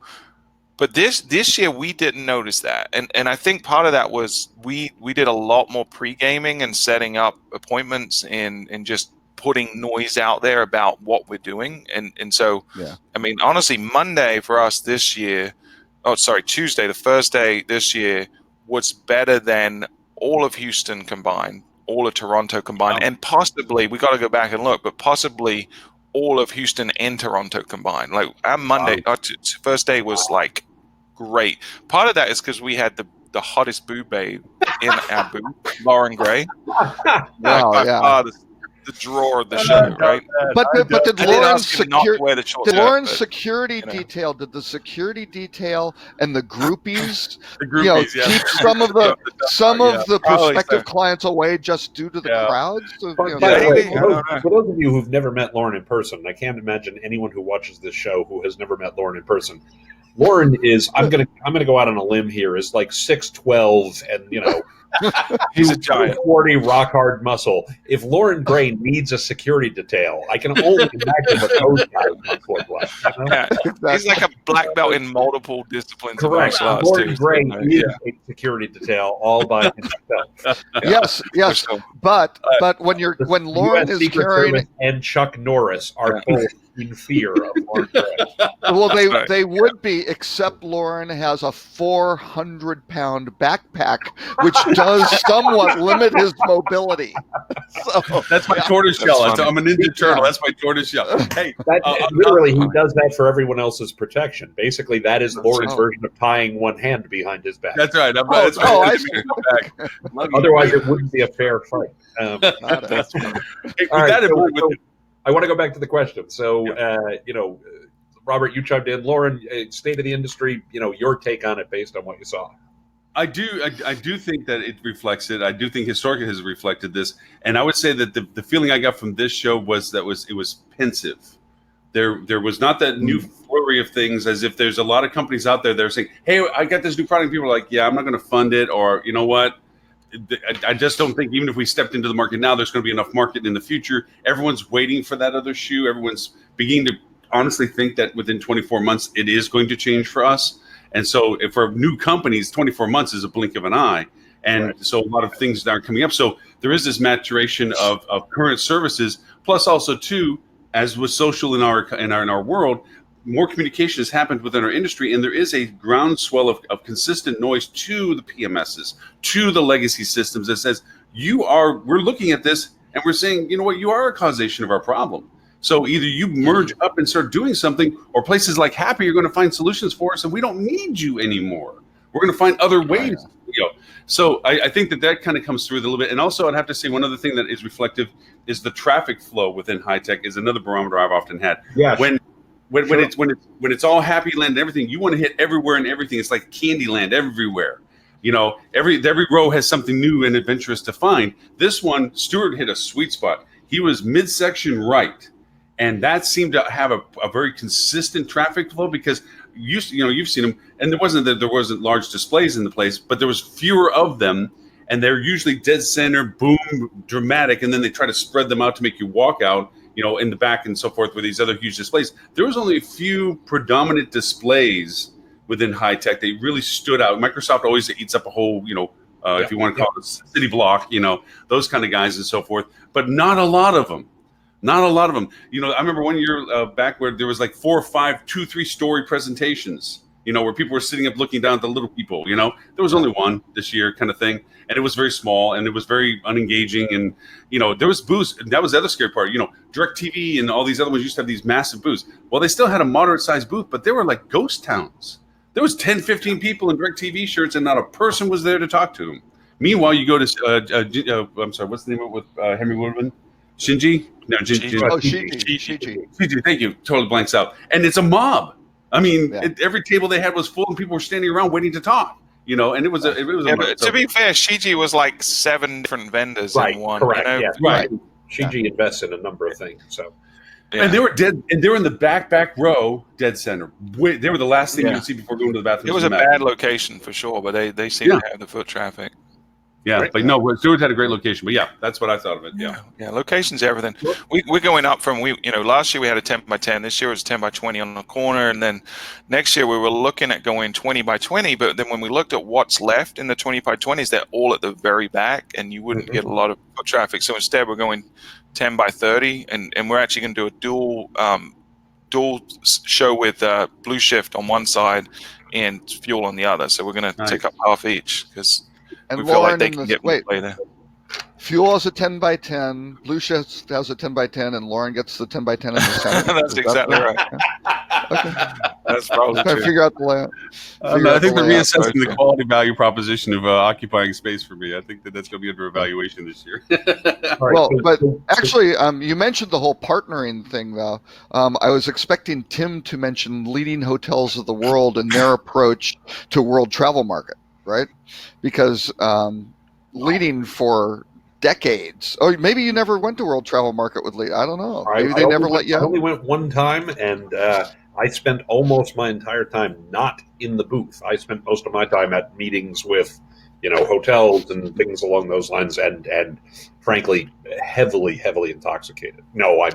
but this year we didn't notice that, and I think part of that was we did a lot more pre-gaming and setting up appointments and just putting noise out there about what we're doing, and so Yeah. I mean honestly, Monday for us this year, Tuesday, the first day this year was better than all of Houston combined, all of Toronto combined, Wow. and possibly we got to go back and look, but possibly all of Houston and Toronto combined. Like our Monday, our first day was like great. Part of that is because we had the hottest boo babe in our booth, Lauren Gray. Wow, By yeah. far the drawer of the show, right? But did I did Lauren's ask him not to wear the short did skirt, Lauren's but, security you know. detail? Did the security detail and the groupies, The groupies, yeah. keep some of the Yeah, probably prospective so. clients away just due to the Yeah. crowds? So, By you know, the way, maybe. I don't know. for those of you who've never met Lauren in person, I can't imagine anyone who watches this show who has never met Lauren in person. Lauren is I'm gonna go out on a limb here, is like 6'12" and He's a giant. 40 rock hard muscle. If Lauren Gray needs a security detail, I can only imagine what those guys must look like. Yeah. He's like a black belt in multiple disciplines of Correct. martial arts Lauren too. Gray So, is a security detail all by himself. yes, So, but when Lauren US is Secret Carrying, Service and Chuck Norris are both in fear of Lauren Gray. well, right. they would be, except Lauren has a 400-pound backpack, which does somewhat limit his mobility. So That's my yeah. tortoise shell. That's I'm a Ninja Turtle. That's my tortoise shell. Hey, Literally, he does that for everyone else's protection. Basically, that is Lauren's right. version of tying one hand behind his back. that's right. That's oh, right. I That's back. Love you. Otherwise, it wouldn't be a fair fight. Not a- That's funny. Hey, with All right, that in so- mind, so I want to go back to the question. So, Robert, you chimed in. Lauren, state of the industry, your take on it based on what you saw. I do think that it reflects it. I do think historically has reflected this, and I would say that the feeling I got from this show was it was pensive. There was not that new flurry of things, as if there's a lot of companies out there that are saying, "Hey, I got this new product." And people are like, "Yeah, I'm not going to fund it," or you know what? I just don't think even if we stepped into the market now, there's going to be enough market in the future. Everyone's waiting for that other shoe. Everyone's beginning to honestly think that within 24 months it is going to change for us. And so if for new companies, 24 months is a blink of an eye. And so a lot of things are coming up. So there is this maturation of current services, plus also too, as with social in our world, more communication has happened within our industry, and there is a groundswell of consistent noise to the PMSs, to the legacy systems that says we're looking at this and we're saying, you know what, you are a causation of our problem. So either you merge up and start doing something, or places like Happy are going to find solutions for us, and we don't need you anymore. We're going to find other ways. So I think that kind of comes through a little bit. And also, I'd have to say one other thing that is reflective is the traffic flow within high tech is another barometer I've often had. Yeah. When it's all happy land and everything, you want to hit everywhere and everything. It's like candy land everywhere. You know, every row has something new and adventurous to find. This one, Stuart hit a sweet spot. He was midsection right. And that seemed to have a very consistent traffic flow, because you've seen them, and there wasn't large displays in the place, but there was fewer of them, and they're usually dead center, boom, dramatic, and then they try to spread them out to make you walk out, in the back and so forth with these other huge displays. There was only a few predominant displays within high tech that really stood out. Microsoft always eats up a whole, if you want to call it a city block, those kind of guys and so forth, but not a lot of them. Not a lot of them. I remember one year back where there was like 4 or 5, 2, 3-story presentations, where people were sitting up looking down at the little people, There was only one this year kind of thing. And it was very small and it was very unengaging. And, there was booths. That was the other scary part. DirecTV and all these other ones used to have these massive booths. Well, they still had a moderate sized booth, but they were like ghost towns. There was 10, 15 people in DirecTV shirts and not a person was there to talk to them. Meanwhile, you go to, I'm sorry, what's the name of it with Henry Woodman? Shinji? No, Shinji. Oh, Shiji. Thank you. Totally blanks out. And it's a mob. I mean, every table they had was full, and people were standing around waiting to talk. And it was a. To be fair, Shiji was like 7 different vendors in one. Correct. Yeah. Right. Shiji invests in a number of things. So. Yeah. And they were dead, and they were in the back row, dead center. They were the last thing you would see before going to the bathroom. It was a bad location for sure, but they seem to have the foot traffic. Yeah, right. But no, Stewart had a great location. But yeah, that's what I thought of it. Yeah, location's everything. We're going up from last year we had a 10x10. This year it was 10x20 on the corner, and then next year we were looking at going 20x20. But then when we looked at what's left in the 20x20s, they're all at the very back, and you wouldn't get a lot of foot traffic. So instead, we're going 10x30, and we're actually going to do a dual show with Blue Shift on one side and Fuel on the other. So we're going to take up half each because. And we feel Lauren, like they can get play there. Fuel has a 10x10, Blue Shift has a 10x10, and Lauren gets the 10x10 in the center. That's exactly right. Okay. That's probably true. Figure out the layout. I think they're reassessing the quality value proposition of occupying space for me. I think that's going to be under evaluation this year. Well, but actually, you mentioned the whole partnering thing, though. I was expecting Tim to mention leading hotels of the world and their approach to World Travel Market. Right? Because leading for decades. Oh, maybe you never went to World Travel Market with lead. I don't know. Maybe they never let you. I only went one time, and I spent almost my entire time not in the booth. I spent most of my time at meetings with, hotels and things along those lines, and frankly, heavily intoxicated. No, I'm.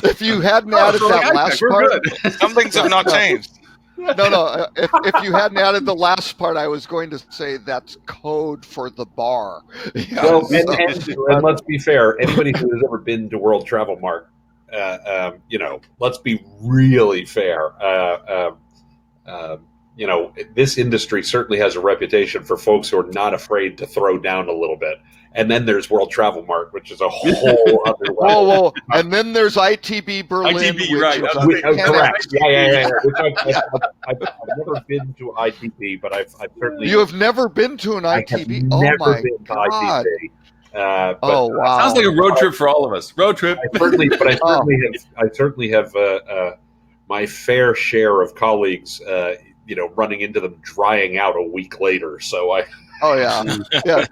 If you hadn't added that last part, some things have not changed. No. If you hadn't added the last part, I was going to say that's code for the bar. Well, and let's be fair. Anybody who has ever been to World Travel Mart, let's be really fair. This industry certainly has a reputation for folks who are not afraid to throw down a little bit. And then there's World Travel Mart, which is a whole other level. Whoa. And then there's ITB Berlin. ITB, right. Correct. Yeah. I've never been to ITB, but I've certainly... You have never been to an ITB? Oh, my God. ITB. Wow. Sounds like a road trip for all of us. Road trip. I certainly have my fair share of colleagues running into them drying out a week later. So I. Oh yeah, yeah.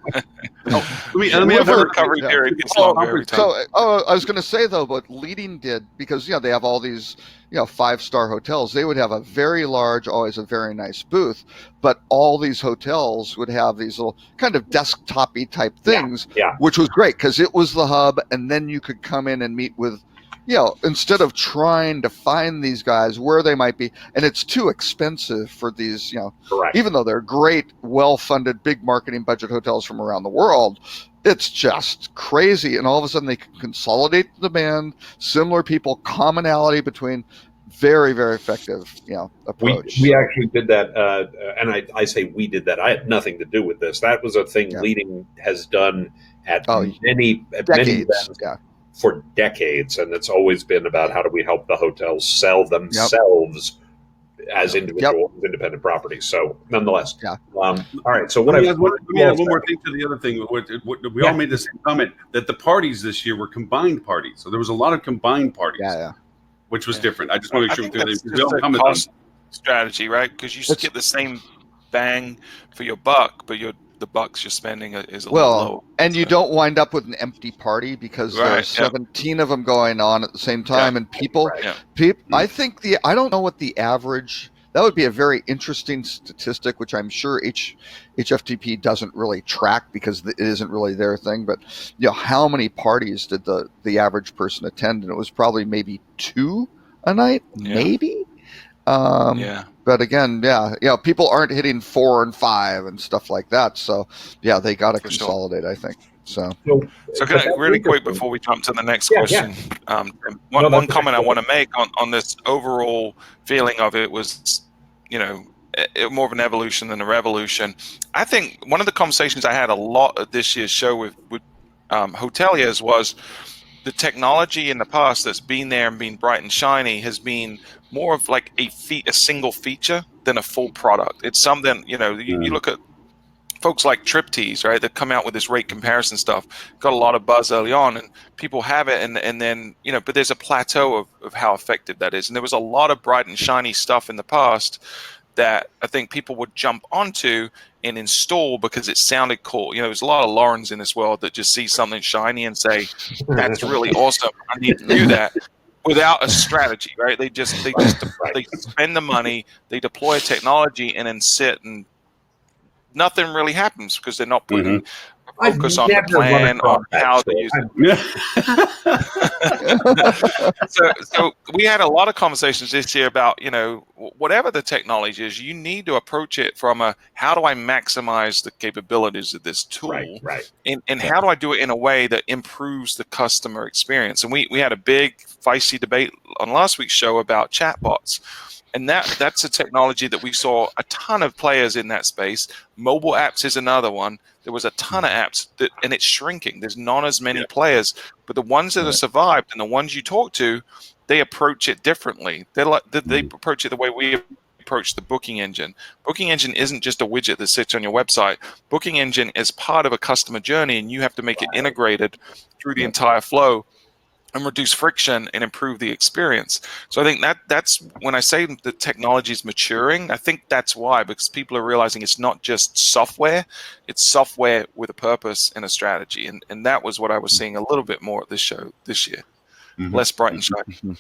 Let me have the one. recovery yeah. period gets longer every time. So, I was going to say though, what Leading did, because they have all these 5-star hotels, they would have a very large, always a very nice booth, but all these hotels would have these little kind of desktop-y type things, Yeah. which was great because it was the hub, and then you could come in and meet with, instead of trying to find these guys where they might be, and it's too expensive for these, Correct. even though they're great, well-funded, big marketing budget hotels from around the world, it's just crazy. And all of a sudden they can consolidate the demand, similar people, commonality between, very, very effective, approach. We actually did that, and I say we did that. I had nothing to do with this. That was a thing Leading has done at many decades. events for decades, and it's always been about how do we help the hotels sell themselves as individual independent properties. So nonetheless, all right. So Let me add one more thing to the other thing. We all made the same comment that the parties this year were combined parties. So there was a lot of combined parties, which was different. I just want to make sure we all comment on strategy, right? Because you get the same bang for your buck, but the bucks you're spending is a little low. And you don't wind up with an empty party because there's 17 of them going on at the same time, and people. I think I don't know what the average. That would be a very interesting statistic, which I'm sure HFTP doesn't really track because it isn't really their thing. But how many parties did the average person attend? And it was probably maybe 2 a night, maybe. But again, people aren't hitting 4 and 5 and stuff like that. So they got to consolidate, I think. So can I, really quick before we jump to the next question, one comment I want to make on this overall feeling of it was, more of an evolution than a revolution. I think one of the conversations I had a lot at this year's show with hoteliers was the technology in the past that's been there and been bright and shiny has been more of like a single feature than a full product. It's something, you look at folks like TripTease, right? That come out with this rate comparison stuff, got a lot of buzz early on, and people have it, and then, but there's a plateau of how effective that is. And there was a lot of bright and shiny stuff in the past that I think people would jump onto and install because it sounded cool. There's a lot of Laurens in this world that just see something shiny and say, that's really awesome, I need to do that, without a strategy, right? They spend the money, they deploy technology, and then sit, and nothing really happens because they're not putting focus on the plan on how they use it. So we had a lot of conversations this year about, whatever the technology is, you need to approach it from how do I maximize the capabilities of this tool, and how do I do it in a way that improves the customer experience? And we had a big feisty debate on last week's show about chatbots. And that's a technology that we saw a ton of players in that space. Mobile apps is another one. There was a ton of apps, and it's shrinking. There's not as many players. But the ones that have survived and the ones you talk to, they approach it differently. They approach it the way we approach the booking engine. Booking engine isn't just a widget that sits on your website. Booking engine is part of a customer journey, and you have to make it integrated through the entire flow and reduce friction and improve the experience. So I think that's when I say the technology is maturing, I think that's why, because people are realizing it's not just software, it's software with a purpose and a strategy. And that was what I was seeing a little bit more at this show this year. Less bright and shiny.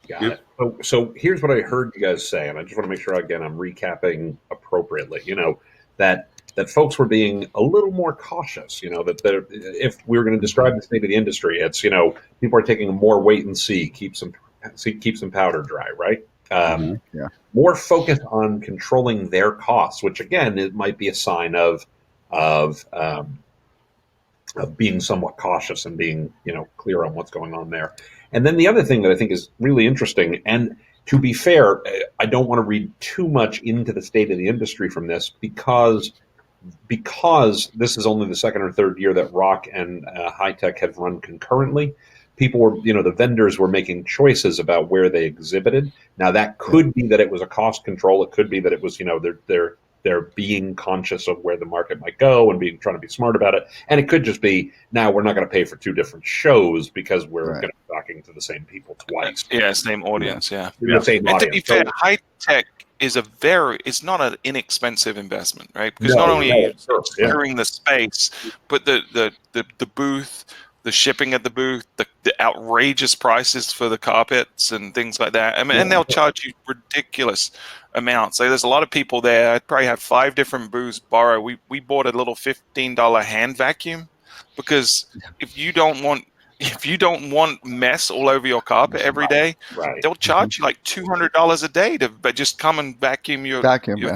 Got it. So here's what I heard you guys say, and I just want to make sure, again, I'm recapping appropriately, that folks were being a little more cautious, that if we were going to describe the state of the industry, it's, people are taking a more wait and see, keep some powder dry, right? More focus on controlling their costs, which again, it might be a sign of being somewhat cautious and being, clear on what's going on there. And then the other thing that I think is really interesting, and to be fair, I don't want to read too much into the state of the industry from this because this is only the second or third year that Rock and High-Tech have run concurrently. People were, the vendors were making choices about where they exhibited. Now that could be that it was a cost control. It could be that it was, they're being conscious of where the market might go and trying to be smart about it. And it could just be, now we're not going to pay for 2 different shows because we're going to be talking to the same people twice. Yeah, same audience. Yeah. The same And to audience. be fair, High-Tech is it's not an inexpensive investment, right? Because No, not only are you sure, yeah. securing the space, but the booth, the shipping at the booth, the outrageous prices for the carpets and things like that. I mean, and they'll charge you ridiculous amounts. So there's a lot of people there. I probably have 5 different booths borrow. We bought a little $15 hand vacuum because if you don't want mess all over your carpet every day, Right. they'll charge you like $200 a day but just come and vacuum your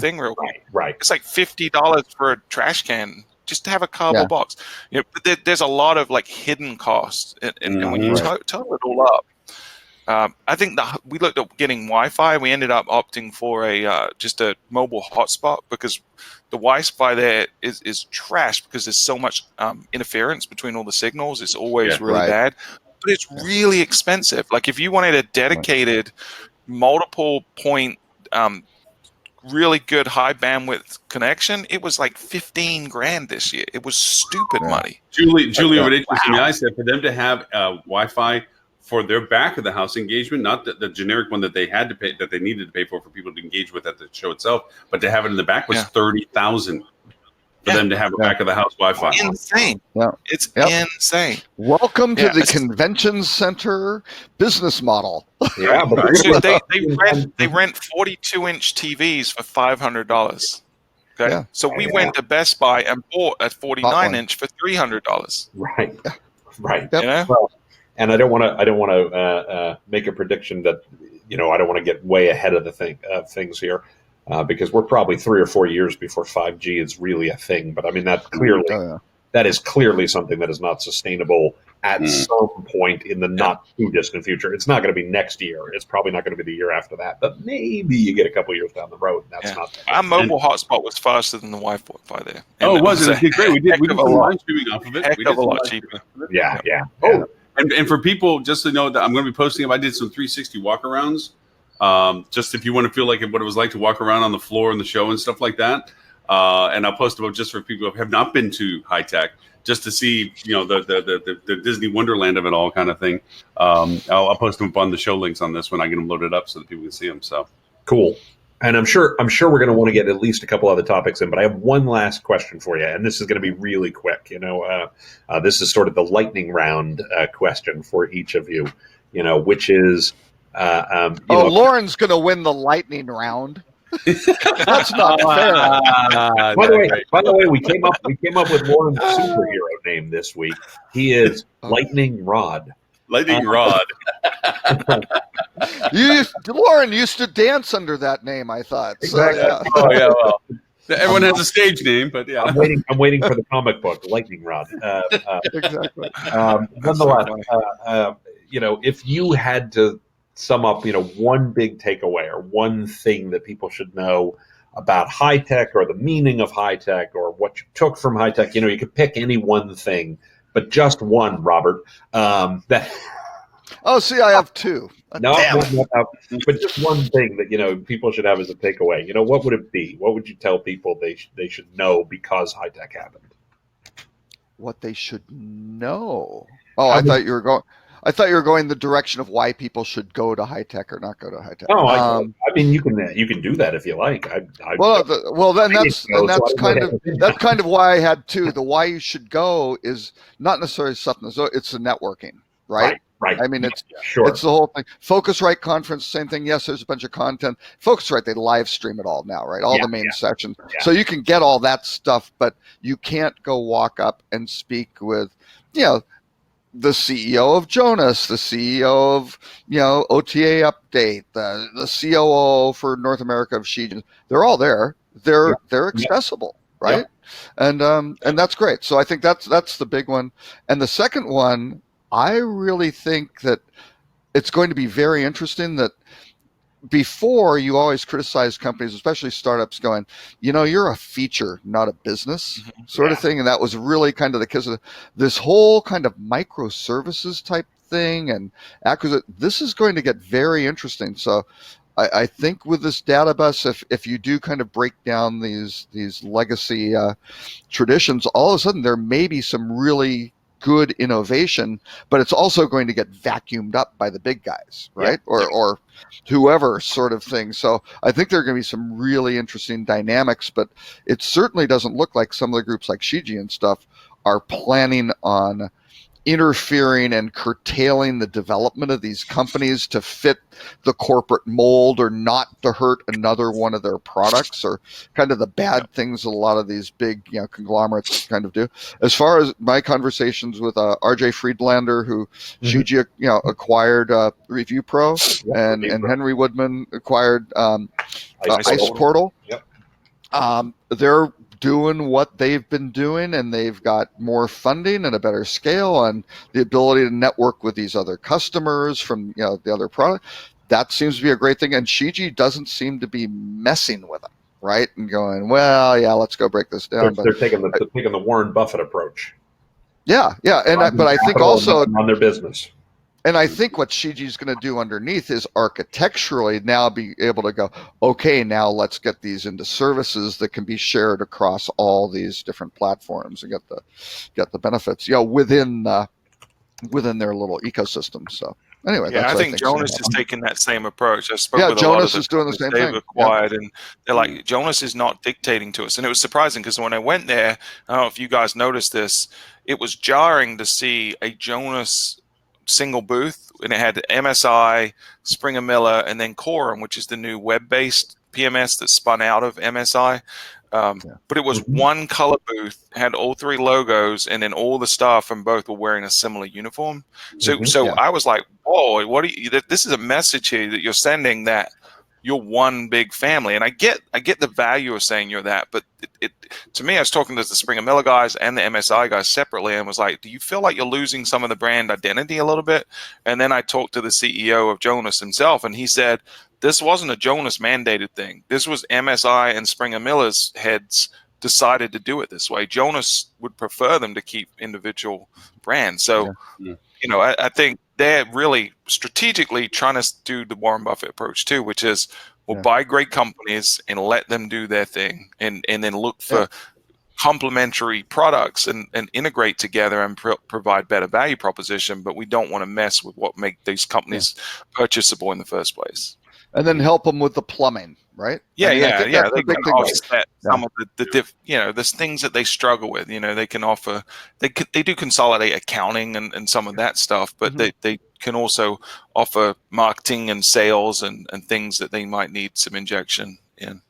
thing real quick. Right. It's like $50 for a trash can just to have a cardboard box. You know, but there's a lot of like hidden costs, and when you total it all up, I think we looked at getting Wi-Fi. We ended up opting for just a mobile hotspot because the Wi-Fi there is trash because there's so much interference between all the signals. It's always really bad, but it's really expensive. Like if you wanted a dedicated multiple point really good high bandwidth connection, it was like $15,000 this year. It was stupid money. Julie over at HSMI said for them to have Wi-Fi for their back of the house engagement, not the generic one that they had to pay, that they needed to pay for people to engage with at the show itself, but to have it in the back was $30,000 for them to have a back of the house Wi-Fi. Insane. Yeah. It's insane. Welcome to the convention center business model. Yeah, but so they rent 42-inch TVs for $500. Okay, so we went to Best Buy and bought a 49-inch for $300. Right. Yep. You know? Well, and I don't want to make a prediction that I don't want to get way ahead of the things here because we're probably 3 or 4 years before 5G is really a thing. But I mean that is clearly something that is not sustainable at some point in the not too distant future. It's not going to be next year. It's probably not going to be the year after that. But maybe you get a couple years down the road. And that's not. Our mobile hotspot was faster than the Wi-Fi there. Oh, it was. It did great. We did some live streaming off of it. Heck of a lot cheaper. Yeah. Oh, and for people, just to know that I'm going to be posting them. I did some 360 walkarounds. Just if you want to feel like what it was like to walk around on the floor in the show and stuff like that. And I'll post them just for people who have not been to high tech, just to see, the Disney Wonderland of it all kind of thing. I'll post them up on the show links on this when I get them loaded up so that people can see them. So cool. And I'm sure we're going to want to get at least a couple other topics in, but I have one last question for you, and this is going to be really quick. This is sort of the lightning round question for each of you. Which is, Lauren's going to win the lightning round. That's not fair. By the way, we came up with Lauren's superhero name this week. He is Lightning Rod. Lightning Rod. Lauren used to dance under that name, I thought. Exactly. So, Oh yeah. Well, everyone has a stage name, but yeah. I'm waiting for the comic book, Lightning Rod. Exactly. Nonetheless, if you had to sum up, one big takeaway or one thing that people should know about high tech or the meaning of high tech or what you took from high tech, you could pick any one thing, but just one, Robert. Oh, see, I have two. No, but just one thing that people should have as a takeaway. What would it be? What would you tell people they should know because high tech happened? What they should know? Oh, I thought you were going the direction of why people should go to high tech or not go to high tech. Oh, I mean, you can do that if you like. That's kind of why I had two. The why you should go is not necessarily something. So it's the networking, right? Right. I mean, it's the whole thing. Focusrite conference, same thing. Yes, there's a bunch of content. Focusrite, they live stream it all now, right? All the main sections. Yeah. So you can get all that stuff, but you can't go walk up and speak with, the CEO of Jonas, the CEO of, OTA Update, the COO for North America of Shein. They're all there. They're accessible, right? Yeah. And that's great. So I think that's the big one. And the second one, I really think that it's going to be very interesting that before you always criticize companies, especially startups, going, you're a feature, not a business sort of thing. And that was really kind of the case of this whole kind of microservices type thing and acquisition. This is going to get very interesting. So I think with this data bus, if you do kind of break down these legacy traditions, all of a sudden there may be some really good innovation, but it's also going to get vacuumed up by the big guys, right? Or whoever sort of thing. So I think there are going to be some really interesting dynamics, but it certainly doesn't look like some of the groups like Shiji and stuff are planning on interfering and curtailing the development of these companies to fit the corporate mold or not to hurt another one of their products, or kind of the bad things a lot of these big conglomerates kind of do. As far as my conversations with RJ Friedlander, who Shiji acquired Review Pro, and Henry Woodman acquired Ice Portal. Yep. They're doing what they've been doing, and they've got more funding and a better scale and the ability to network with these other customers from the other product. That seems to be a great thing, and Shiji doesn't seem to be messing with them, right? And going, well, yeah, let's go break this down. They're taking the Warren Buffett approach. Yeah, but I think also on their business. And I think what Shiji's going to do underneath is architecturally now be able to go, okay, now let's get these into services that can be shared across all these different platforms and get the benefits, within their little ecosystem. So anyway, I think Jonas is taking that same approach. I spoke with a lot of Jonas is doing the same thing. Acquired, and they're like, Jonas is not dictating to us. And it was surprising because when I went there, I don't know if you guys noticed this, it was jarring to see a Jonas single booth, and it had MSI, Springer Miller, and then Quorum, which is the new web-based PMS that spun out of MSI. But it was one color booth, had all three logos, and then all the staff from both were wearing a similar uniform. So I was like, whoa, this is a message here that you're sending, that you're one big family. And I get the value of saying you're that, but it to me, I was talking to the Springer Miller guys and the MSI guys separately, and was like, do you feel like you're losing some of the brand identity a little bit? And then I talked to the CEO of Jonas himself, and he said, this wasn't a Jonas mandated thing. This was MSI and Springer Miller's heads decided to do it this way. Jonas would prefer them to keep individual brands. So, I think they're really strategically trying to do the Warren Buffett approach too, which is buy great companies and let them do their thing, and then look for complementary products and integrate together and provide better value proposition. But we don't want to mess with what make these companies purchasable in the first place. And then help them with the plumbing, right? They can offset some of the things that they struggle with. They can offer, they do consolidate accounting and some of that stuff, but they can also offer marketing and sales and things that they might need some injection in.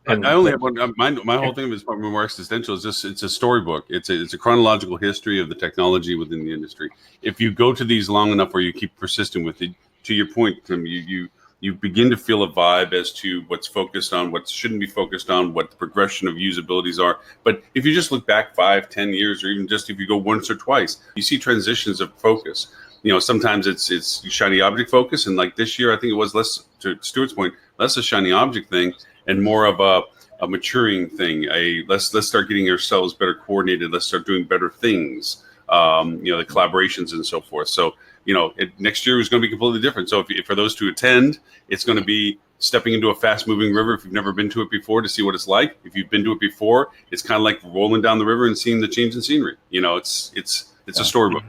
I only have one. My whole thing is probably more existential. It's a storybook. It's a chronological history of the technology within the industry. If you go to these long enough, where you keep persisting with it, to your point, Tim, you begin to feel a vibe as to what's focused on, what shouldn't be focused on, what the progression of usabilities are. But if you just look back 5-10 years, or even just if you go once or twice, you see transitions of focus. Sometimes it's shiny object focus, and like this year, I think it was less, to Stuart's point, less a shiny object thing and more of a maturing thing. Let's start getting ourselves better coordinated. Let's start doing better things. The collaborations and so forth. So, next year is going to be completely different. So if for those to attend, it's going to be stepping into a fast moving river. If you've never been to it before, to see what it's like. If you've been to it before, it's kind of like rolling down the river and seeing the change in scenery. It's a storybook.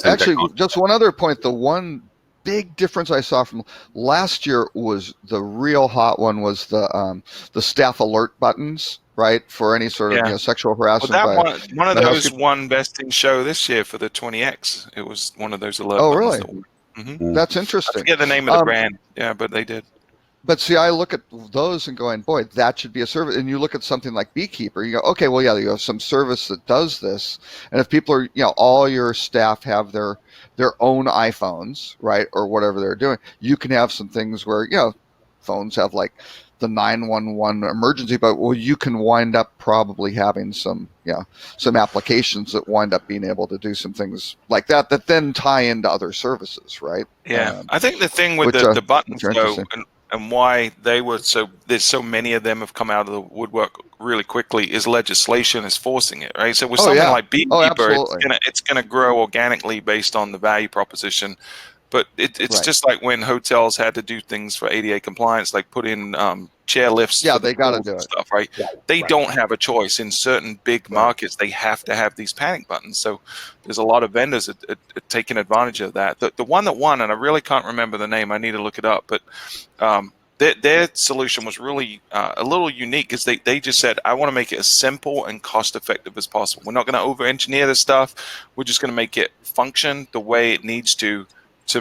Actually, just one other point. The one big difference I saw from last year was the real hot one was the staff alert buttons, right, for any sort of sexual harassment. Well, one of those won Best in Show this year for the 20X. It was one of those alert buttons. Oh, really? That's interesting. I forget the name of the brand. Yeah, but they did. But see, I look at those and going, boy, that should be a service. And you look at something like Beekeeper, you go, okay, well, you have some service that does this. And if people are, all your staff have their own iPhones, right, or whatever they're doing, you can have some things where, phones have like the 911 emergency, but you can wind up probably having some applications that wind up being able to do some things like that then tie into other services, right? Yeah, I think the thing with the buttons though, and why there's so many of them have come out of the woodwork really quickly is legislation is forcing it, right? So with something like Beekeeper, it's going to grow organically based on the value proposition. But it's Right. just like when hotels had to do things for ADA compliance, like put in chair lifts. Yeah, for the they gotta pools do and it. stuff, right? Right, They right. don't have a choice. In certain big markets, they have to have these panic buttons. So there's a lot of vendors that taking advantage of that. The one that won, and I really can't remember the name, I need to look it up, but their solution was really a little unique because they just said, I want to make it as simple and cost effective as possible. We're not going to over engineer this stuff. We're just going to make it function the way it needs to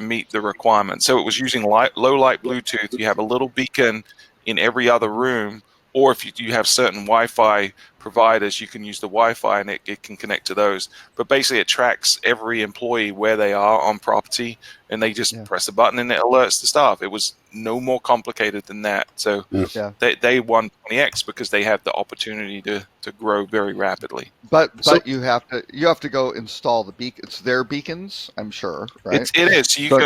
meet the requirements. So it was using low light Bluetooth. You have a little beacon in every other room, or if you have certain Wi-Fi providers, you can use the Wi-Fi and it can connect to those. But basically it tracks every employee where they are on property, and they just press a button and it alerts the staff. It was no more complicated than that. So Yeah. they won 20x because they have the opportunity to grow very rapidly. But So- you have to go install the beacon. It's their beacons, I'm sure, right? It is. So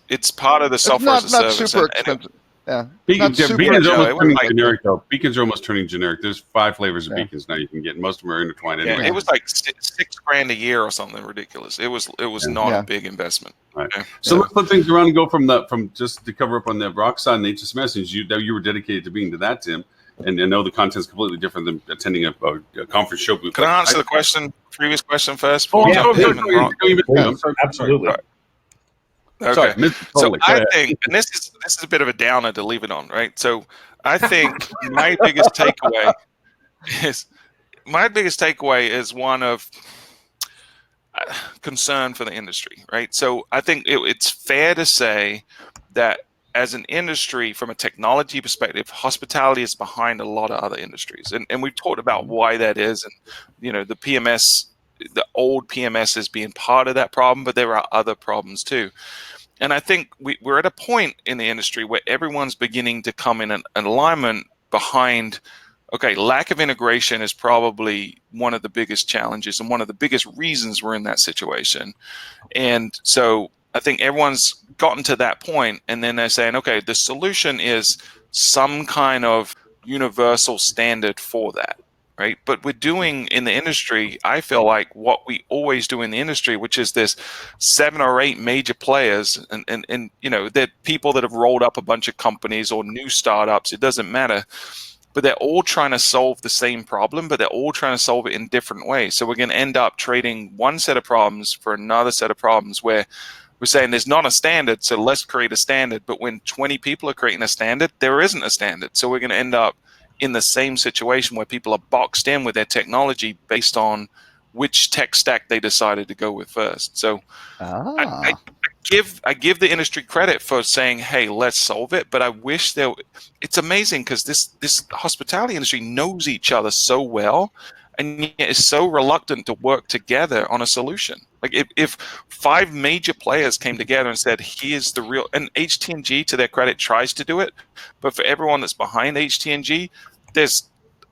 it's part of the It's software not as a service. super and it- expensive. Yeah. Beacons, Not super beacons are expensive. almost It was turning like- generic though. Beacons are almost turning generic. There's 5 flavors of Yeah. beacons now you can get. Most of them are intertwined Yeah, anyway. it was like $6,000 a year or something ridiculous. It was not Yeah. a big investment. Right. Okay. So Yeah. let's flip things around and go from just to cover up on the rock side and HSM message. You were dedicated to being to that, Tim, and I know the content's completely different than attending a conference show booth. Can I answer the previous question first? Oh, before yeah, we go, jump in, Ron? I'm sorry. Absolutely. Okay. Sorry, Mr. So Foley, go I ahead. think, and this is a bit of a downer to leave it on, right? So I think my biggest takeaway is one of concern for the industry, right? So I think it's fair to say that as an industry, from a technology perspective, hospitality is behind a lot of other industries, and we've talked about why that is, and the PMS. The old PMS is being part of that problem, but there are other problems too. And I think we're at a point in the industry where everyone's beginning to come in an alignment behind, okay, lack of integration is probably one of the biggest challenges and one of the biggest reasons we're in that situation. And so I think everyone's gotten to that point, and then they're saying, okay, the solution is some kind of universal standard for that. Right. But we're doing in the industry, I feel like what we always do in the industry, which is there's 7 or 8 major players and they're people that have rolled up a bunch of companies or new startups. It doesn't matter. But they're all trying to solve the same problem, but they're all trying to solve it in different ways. So we're going to end up trading one set of problems for another set of problems where we're saying there's not a standard, so let's create a standard. But when 20 people are creating a standard, there isn't a standard. So we're going to end up in the same situation where people are boxed in with their technology based on which tech stack they decided to go with first. So I give the industry credit for saying, hey, let's solve it. But I wish it's amazing because this hospitality industry knows each other so well, and yet is so reluctant to work together on a solution. Like if 5 major players came together and said, here's the real, and HTNG, to their credit, tries to do it, but for everyone that's behind HTNG, there's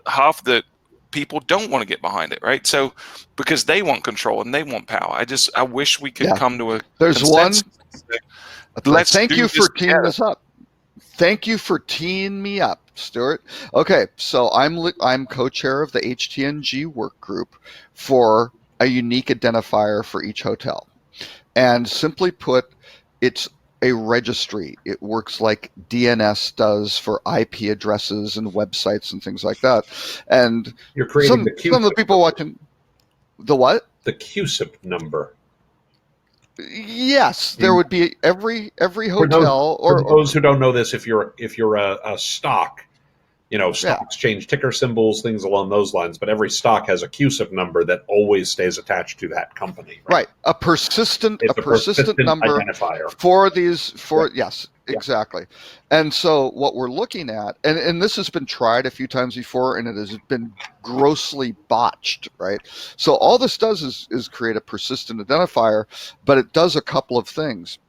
half the people don't want to get behind it, right? So because they want control and they want power. I wish we could come to a There's one. Let's Thank do you this for teeing together. this up. Thank you for teeing me up, Stuart. Okay, so I'm co-chair of the HTNG work group for a unique identifier for each hotel. And simply put, it's a registry. It works like DNS does for IP addresses and websites and things like that. And You're creating some of the people watching, the what? the QSIP number. Yes, there would be every For hotel those who don't know this, if you're a stock, stocks change ticker symbols, things along those lines. But every stock has a QSIP number that always stays attached to that company. right, a persistent It's number identifier. for these yes, exactly. And so what we're looking at, and this has been tried a few times before, and it has been grossly botched, right? So all this does is create a persistent identifier, but it does a couple of things.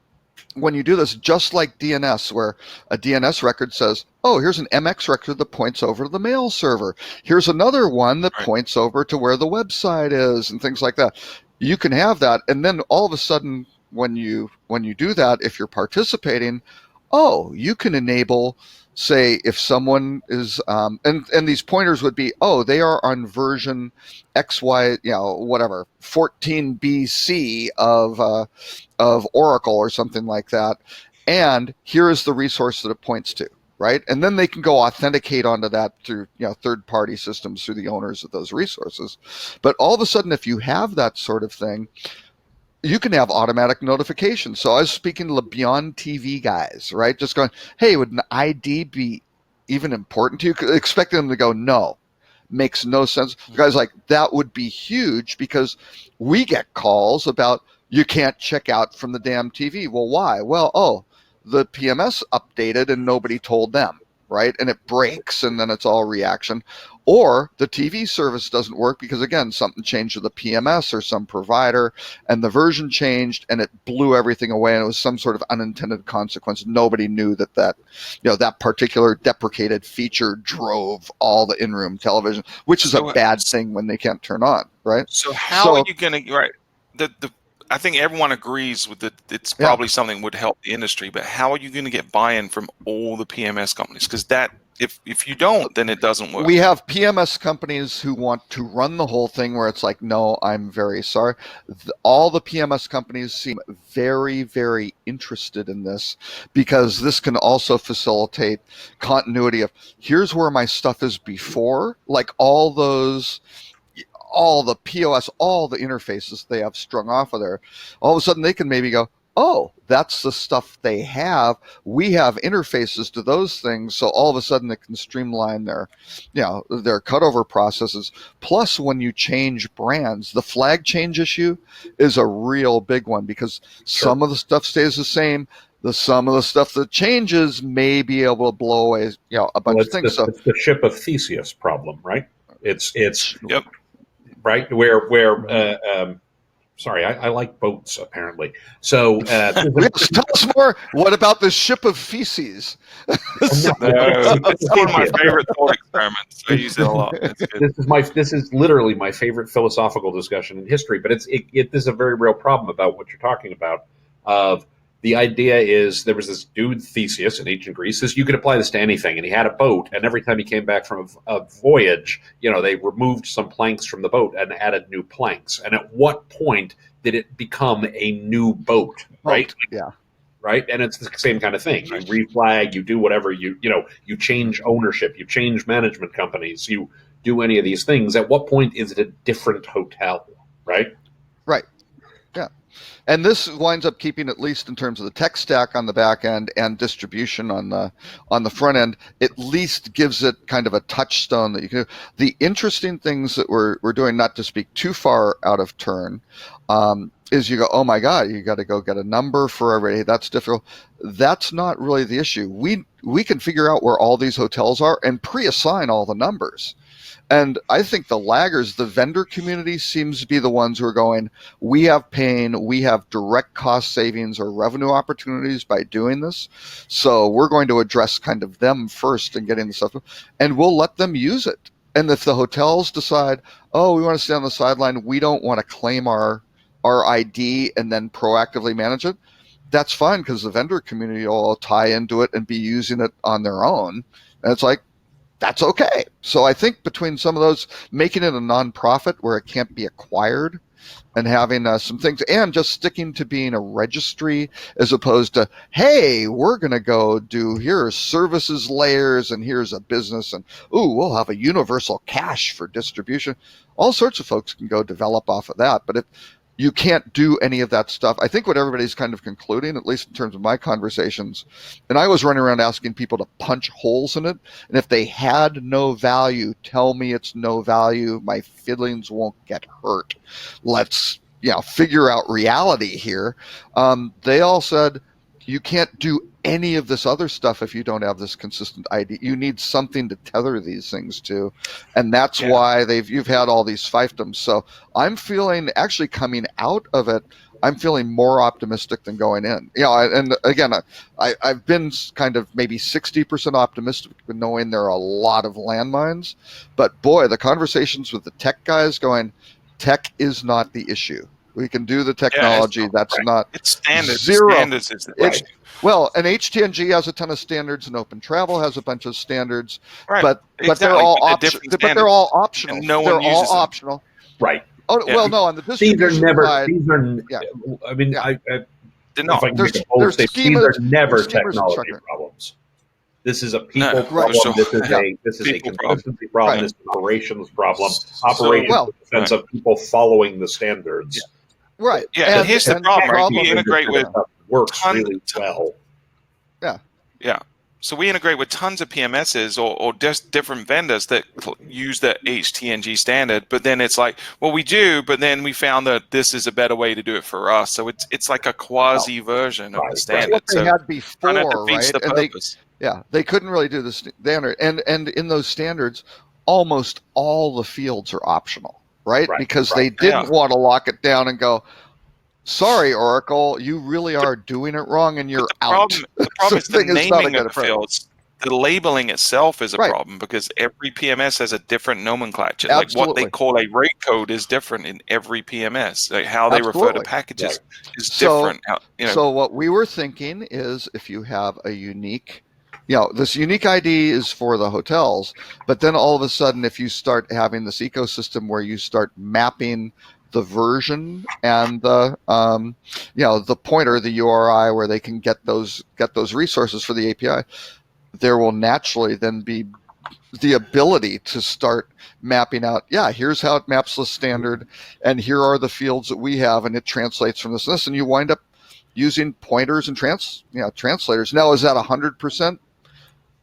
When you do this, just like DNS, where a DNS record says, oh, here's an MX record that points over to the mail server. Here's another one that points over to where the website is and things like that. You can have that. And then all of a sudden, when you do that, if you're participating, oh, you can enable, say, if someone is, and these pointers would be, oh, they are on version XY, whatever, 14 BC of Oracle or something like that. And here is the resource that it points to, right? And then they can go authenticate onto that through, third-party systems through the owners of those resources. But all of a sudden, if you have that sort of thing, you can have automatic notifications. So I was speaking to the Beyond TV guys, right? Just going, hey, would an ID be even important to you? Expecting them to go, no. Makes no sense. The guy's like, that would be huge because we get calls about you can't check out from the damn TV. Well, why? Well, the PMS updated and nobody told them, right? And it breaks and then it's all reaction. Or the TV service doesn't work because, again, something changed with the PMS or some provider and the version changed and it blew everything away and it was some sort of unintended consequence. Nobody knew that particular deprecated feature drove all the in-room television, which is a bad thing when they can't turn on, right? So how are you going to, right? I think everyone agrees with that. It's probably something that would help the industry, but how are you going to get buy-in from all the PMS companies? Because if you don't, then it doesn't work. We have PMS companies who want to run the whole thing where it's like, no, I'm very sorry. All the PMS companies seem very, very interested in this because this can also facilitate continuity of here's where my stuff is before, like all the POS, all the interfaces they have strung off of there. All of a sudden they can maybe go, oh, that's the stuff they have. We have interfaces to those things. So all of a sudden it can streamline their cutover processes. Plus, when you change brands, the flag change issue is a real big one because some of the stuff stays the same. Some of the stuff that changes may be able to blow away, a bunch of things. It's the ship of Theseus problem, right? It's yep. Right where sorry, I like boats apparently. So tell us more. What about the ship of feces? It's one of my favorite thought experiments. I use it a lot. This is literally my favorite philosophical discussion in history. But this is a very real problem about what you're talking about. The idea is there was this dude Theseus in ancient Greece. Says you could apply this to anything, and he had a boat. And every time he came back from a voyage, they removed some planks from the boat and added new planks. And at what point did it become a new boat? Right? Yeah. Right. And it's the same kind of thing. You reflag, you do whatever you change ownership, you change management companies, you do any of these things. At what point is it a different hotel? Right. Right. Yeah. And this winds up keeping, at least in terms of the tech stack on the back end and distribution on the front end, at least gives it kind of a touchstone that you can do. The interesting things that we're doing, not to speak too far out of turn, is you go, oh my God, you got to go get a number for everybody. That's difficult. That's not really the issue. We can figure out where all these hotels are and pre-assign all the numbers. And I think the laggers, the vendor community, seems to be the ones who are going, we have pain, we have direct cost savings or revenue opportunities by doing this. So we're going to address kind of them first and getting the stuff, and we'll let them use it. And if the hotels decide, oh, we want to stay on the sideline, we don't want to claim our ID and then proactively manage it, that's fine because the vendor community will all tie into it and be using it on their own. And it's like, that's okay. So I think between some of those, making it a nonprofit where it can't be acquired and having some things, and just sticking to being a registry as opposed to, hey, we're going to go do, here's services layers and here's a business and, ooh, we'll have a universal cache for distribution. All sorts of folks can go develop off of that. But if you can't do any of that stuff, I think what everybody's kind of concluding, at least in terms of my conversations, and I was running around asking people to punch holes in it, and if they had no value, tell me it's no value. My feelings won't get hurt. Let's figure out reality here. They all said, you can't do any of this other stuff if you don't have this consistent ID. You need something to tether these things to, and that's why you've had all these fiefdoms. So I'm feeling, actually coming out of it, I'm feeling more optimistic than going in. And again, I've been kind of maybe 60% optimistic, knowing there are a lot of landmines. But boy, the conversations with the tech guys going, tech is not the issue. We can do the technology. That's right. not It's standards. Zero. Standards is the It's- issue. well. And HTNG has a ton of standards, and Open Travel has a bunch of standards, Right. but they're Exactly, all but they're optional. different But they're all standards, optional. and no they're one all uses them. optional. Right. Oh Yeah. well, no, on the These are distribution never. side, These are. Yeah. I mean, Yeah. They're if not. I can There's- make a bold there's statement, schemas- these are never there's schemas and technology structure. problems. This is a people No, problem. sure. This is Yeah. a People problem. consistency problem. Right. This is an operations problem. So- Operations Well- in the sense of people following the standards. right? Yeah, and here's the problem, right? We Problem integrate is with that stuff works tons- really well. Yeah. So we integrate with tons of PMSs or just different vendors that use the HTNG standard, but then it's like, well, we do, but then we found that this is a better way to do it for us. So it's like a quasi version of Right, the right. standard. What they So had before, kind of defeats right? the And purpose. they couldn't really do the standard. And in those standards, almost all the fields are optional, right? Right, Because right. they didn't want to lock it down and go, sorry, Oracle, you really are doing it wrong, and you're But out. the problem is the Something is not a naming good of the approach. fields. The labeling itself is a Right. problem because every PMS has a different nomenclature. Like what Absolutely. they call a rate code is different in every PMS. Like how they refer to Absolutely. packages is So- different. So what we were thinking is if you have a unique, this unique ID is for the hotels, but then all of a sudden, if you start having this ecosystem where you start mapping the version and the the pointer, the URI, where they can get those resources for the API, there will naturally then be the ability to start mapping out, here's how it maps the standard, and here are the fields that we have, and it translates from this and this, and you wind up using pointers and translators. Now, is that 100%?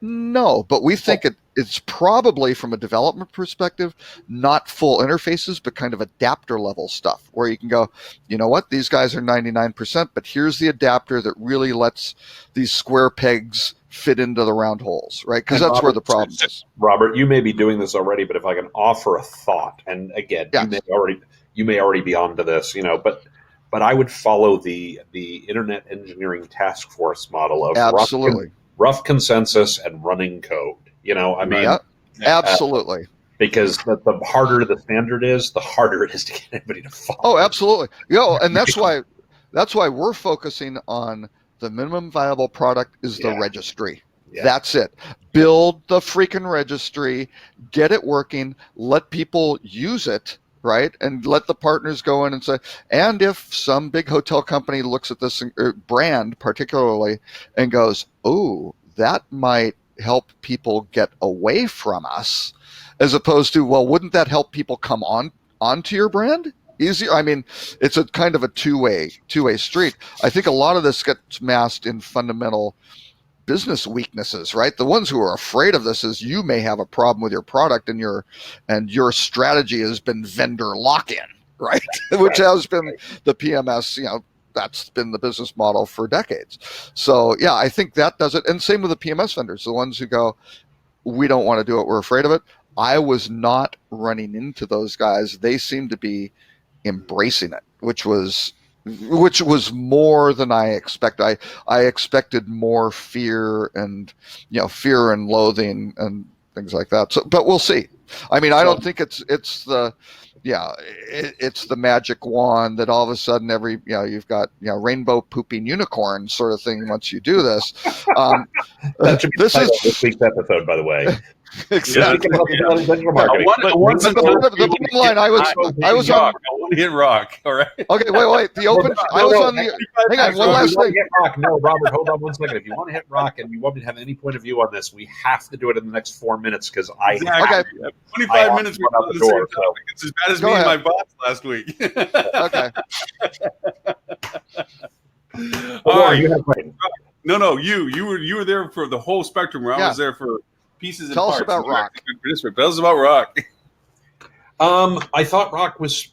No, but we think it's probably, from a development perspective, not full interfaces, but kind of adapter level stuff where you can go, you know what, these guys are 99%, but here's the adapter that really lets these square pegs fit into the round holes, right? Because And that's where the Robert, problem is. Robert, you may be doing this already, but if I can offer a thought, and again, Yes. you may already be onto this, but I would follow the Internet Engineering Task Force model of Absolutely. rough consensus and running code. Yeah, absolutely. Because the harder the standard is, the harder it is to get anybody to follow. Oh, absolutely. And that's why we're focusing on the minimum viable product is the Yeah. registry. Yeah. That's it. Build the freaking registry, get it working, let people use it, right? And let the partners go in and say, and if some big hotel company looks at this brand particularly and goes, oh, that might help people get away from us, as opposed to, well, wouldn't that help people come onto your brand? Easier. I mean, it's a kind of a two-way street. I think a lot of this gets masked in fundamental business weaknesses, right? The ones who are afraid of this is you may have a problem with your product and your strategy has been vendor lock-in, right? Which has been the PMS, that's been the business model for decades. So yeah, I think that does it. And same with the PMS vendors, the ones who go, we don't want to do it, we're afraid of it. I was not running into those guys. They seem to be embracing it, which was more than I expected. I expected more fear and loathing and things like that. So, but we'll see. I mean, I don't think it's the magic wand that all of a sudden you've got rainbow pooping unicorn sort of thing once you do this. That should be This the title is of this week's episode, by the way. exactly. Digital marketing. I want But the bottom line, I was on. rock. I want to hit rock. All right. Okay, wait. The open. I was on the. Hang on, one last thing. Hit rock. No, Robert, hold on one second. If you want to hit rock and you want me to have any point of view on this, we have to do it in the next 4 minutes because I Exactly. have Okay. 25 minutes. to run out the door. So. It's as bad as Go me and my ahead. boss last week. Okay. All right. You have right. No. You were there for the whole spectrum. Where I Yeah. was there for pieces and Tell us parts. about rock. Tell us about rock. I thought rock was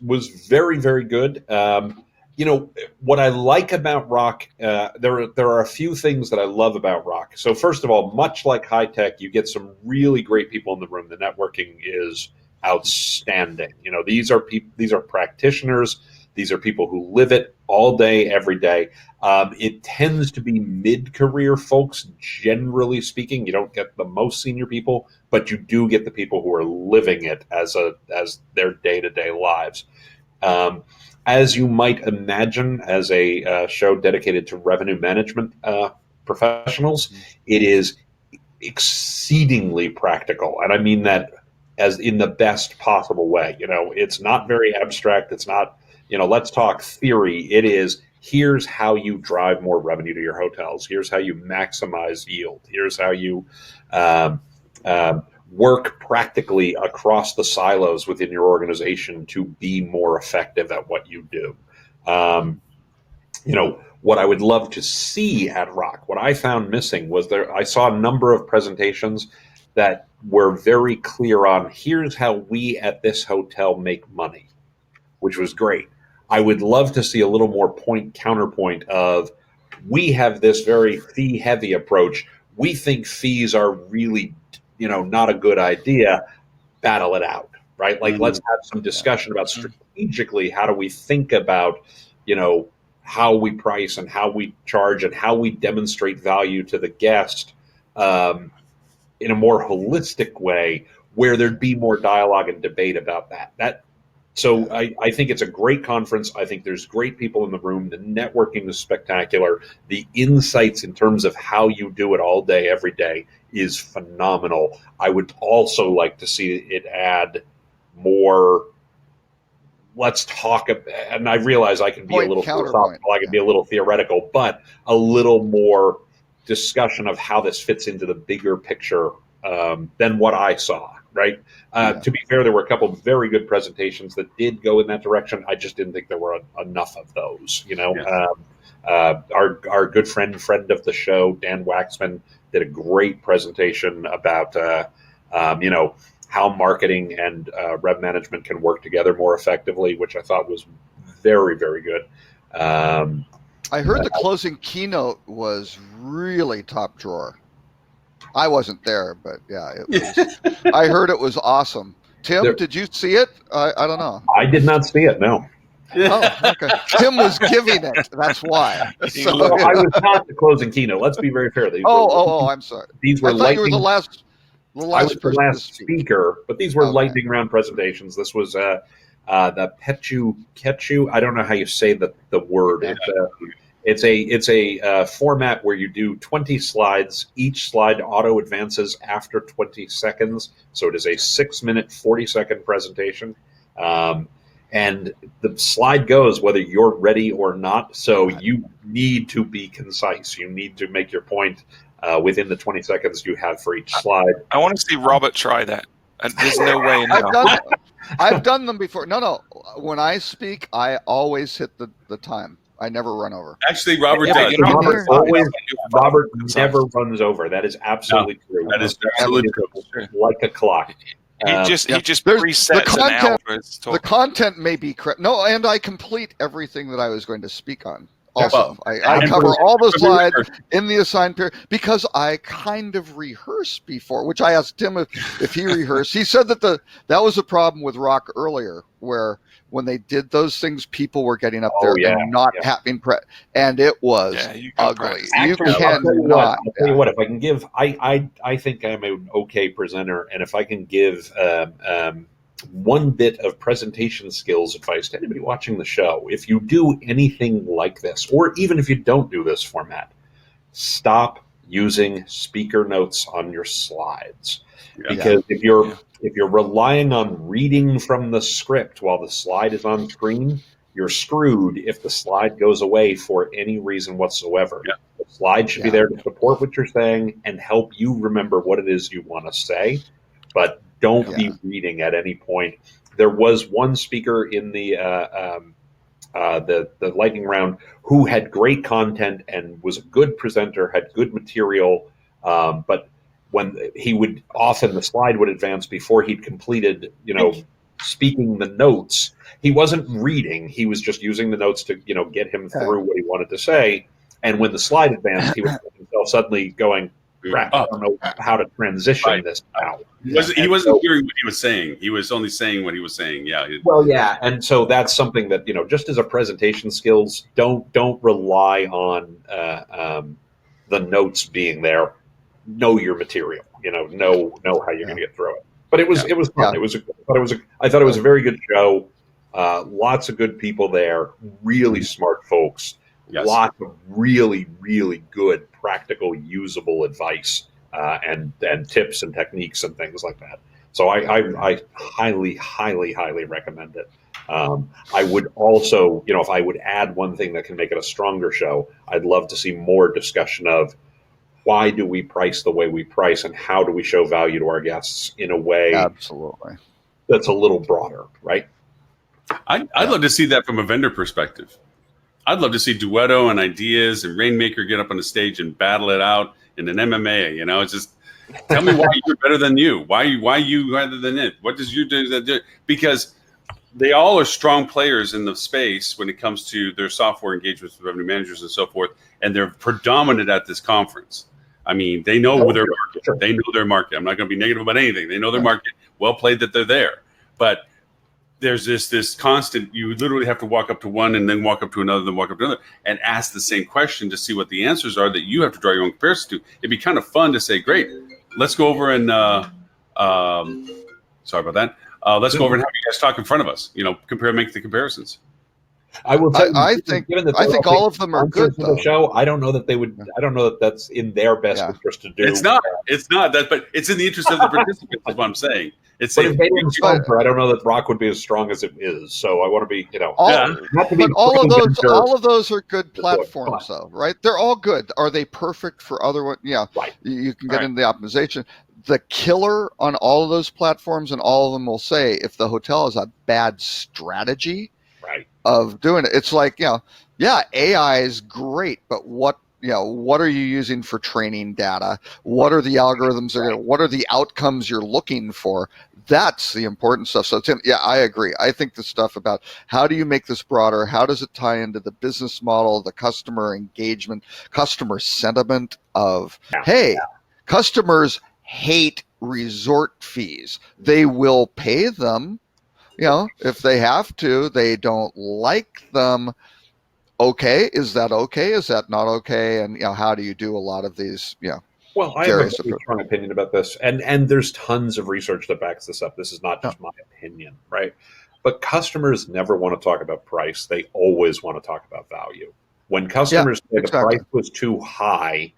very, very good. What I like about rock, there are a few things that I love about rock. So first of all, much like high tech, you get some really great people in the room. The networking is outstanding. These are practitioners. These are people who live it all day, every day. It tends to be mid-career folks, generally speaking. You don't get the most senior people, but you do get the people who are living it as their day-to-day lives. as you might imagine, as a show dedicated to revenue management professionals, it is exceedingly practical, and I mean that as in the best possible way. It's not very abstract. It's not, let's talk theory. It is, here's how you drive more revenue to your hotels. Here's how you maximize yield. Here's how you work practically across the silos within your organization to be more effective at what you do. What I would love to see at Rock, what I found missing was I saw a number of presentations that were very clear on, here's how we at this hotel make money, which was great. I would love to see a little more counterpoint of, we have this very fee heavy approach. We think fees are really, not a good idea. Battle it out, right? Like, let's have some discussion about strategically, how do we think about, how we price and how we charge and how we demonstrate value to the guest in a more holistic way, where there'd be more dialogue and debate about that. So I think it's a great conference. I think there's great people in the room. The networking is spectacular. The insights in terms of how you do it all day, every day is phenomenal. I would also like to see it add more. Let's talk, and I realize I can be a little philosophical, I can be a little theoretical, but a little more discussion of how this fits into the bigger picture than what I saw, right? To be fair, there were a couple of very good presentations that did go in that direction. I just didn't think there were enough of those, Our good friend of the show, Dan Waxman, did a great presentation about, how marketing and rev management can work together more effectively, which I thought was very, very good. I heard the closing keynote was really top drawer. I wasn't there, but yeah, it was. I heard it was awesome. Tim, did you see it? I don't know. I did not see it, no. Oh, okay. Tim was giving it. That's why. So, I was not the closing keynote. Let's be very fair. I'm sorry. These were I thought you were the last I was the last speaker, but these were lightning round presentations. This was the Ketchu. I don't know how you say the word. It's a format where you do 20 slides. Each slide auto advances after 20 seconds. So it is a 6-minute, 40-second presentation. And the slide goes whether you're ready or not. So you need to be concise. You need to make your point within the 20 seconds you have for each slide. I want to see Robert try that. There's no way in hell. I've done them before. No. When I speak, I always hit the time. I never run over. Actually, Robert does. Robert never runs over. That is absolutely true. That is absolutely true. Like a clock. He just resets an hour. The content may be correct. No, and I complete everything that I was going to speak on. Also, I cover all the slides in the assigned period because I kind of rehearse before, which I asked Tim if he rehearsed. He said that that was a problem with Rock earlier, where when they did those things, people were getting up there and not having and it was ugly. Actually, I'll tell you what, if I can give, I think I'm an okay presenter, and if I can give one bit of presentation skills advice to anybody watching the show, if you do anything like this, or even if you don't do this format, stop using speaker notes on your slides. Because if you're relying on reading from the script while the slide is on screen, you're screwed if the slide goes away for any reason whatsoever. The slide should be there to support what you're saying and help you remember what it is you want to say, but don't be reading at any point. There was one speaker in the lightning round who had great content and was a good presenter, had good material, but when he would often the slide would advance before he'd completed, speaking the notes. He wasn't reading; he was just using the notes to, get him through what he wanted to say. And when the slide advanced, he was himself suddenly going, "Crap, I don't know how to transition this now." He wasn't hearing what he was saying. He was only saying what he was saying. Yeah. Well, yeah, and so that's something that just as a presentation skills, don't rely on the notes being there. Know your material. Know how you're going to get through it. But it was fun. I thought it was a very good show. Lots of good people there, really smart folks. Yes. Lots of really, really good, practical, usable advice and tips and techniques and things like that. So I highly, highly, highly recommend it. I would also, if I would add one thing that can make it a stronger show, I'd love to see more discussion of why do we price the way we price and how do we show value to our guests in a way Absolutely. that's a little broader, right? I'd love to see that from a vendor perspective. I'd love to see Duetto and Ideas and Rainmaker get up on the stage and battle it out in an MMA. It's just tell me why you're better than you. Why you rather than it? What does you do that do? Because they all are strong players in the space when it comes to their software engagements with revenue managers and so forth, and they're predominant at this conference. I mean, they know their market. Sure. They know their market. I'm not going to be negative about anything. They know their market. Well played that they're there. But there's this constant, you literally have to walk up to one and then walk up to another, then walk up to another and ask the same question to see what the answers are that you have to draw your own comparison to. It'd be kind of fun to say, great, let's go over and, sorry about that. Let's go over and have you guys talk in front of us, make the comparisons. I will tell you, I think all of them are good for the show. I don't know that they would. I don't know that that's in their best interest to do. It's not that, but it's in the interest of the participants. Is what I'm saying. But if they didn't sponsor, I don't know that Rock would be as strong as it is. So I want to be, all of those are good platforms, though, right? They're all good. Are they perfect for other ones? Yeah, right. You can get into the optimization. The killer on all of those platforms, and all of them will say, if the hotel has a bad strategy of doing it, it's like, AI is great, but what are you using for training data? What are the algorithms? What are the outcomes you're looking for? That's the important stuff. So Tim, I agree. I think the stuff about how do you make this broader? How does it tie into the business model, the customer engagement, customer sentiment of, customers hate resort fees. They will pay them, if they have to. They don't like them. Okay, is that okay? Is that not okay? And how do you do a lot of these? Well, I have a very strong opinion about this, and there's tons of research that backs this up. This is not just my opinion, right? But customers never want to talk about price; they always want to talk about value. When customers say the price was too high,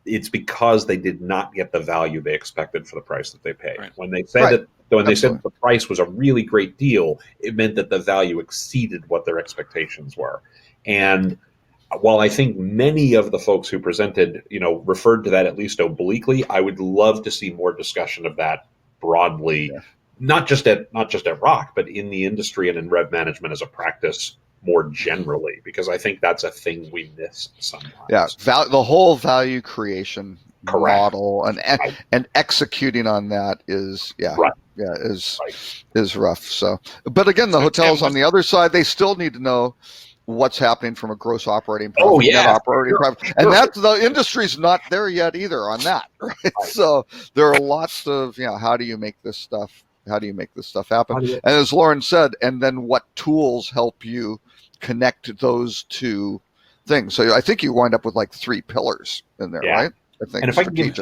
it's because they did not get the value they expected for the price that they paid. Right. When they said they said that the price was a really great deal, it meant that the value exceeded what their expectations were. And while I think many of the folks who presented, referred to that at least obliquely, I would love to see more discussion of that broadly, not just at Rock, but in the industry and in rev management as a practice more generally, because I think that's a thing we miss sometimes. Yeah, the whole value creation model and executing on that is is rough. So, but again, the hotels on the other side, they still need to know what's happening from a gross operating profit, net operating profit, and that's the industry's not there yet either on that. Right? So there are lots of how do you make this stuff happen? And as Lauren said, and then what tools help you connect those two things? So I think you wind up with like 3 pillars in there, right? I think. And if I can give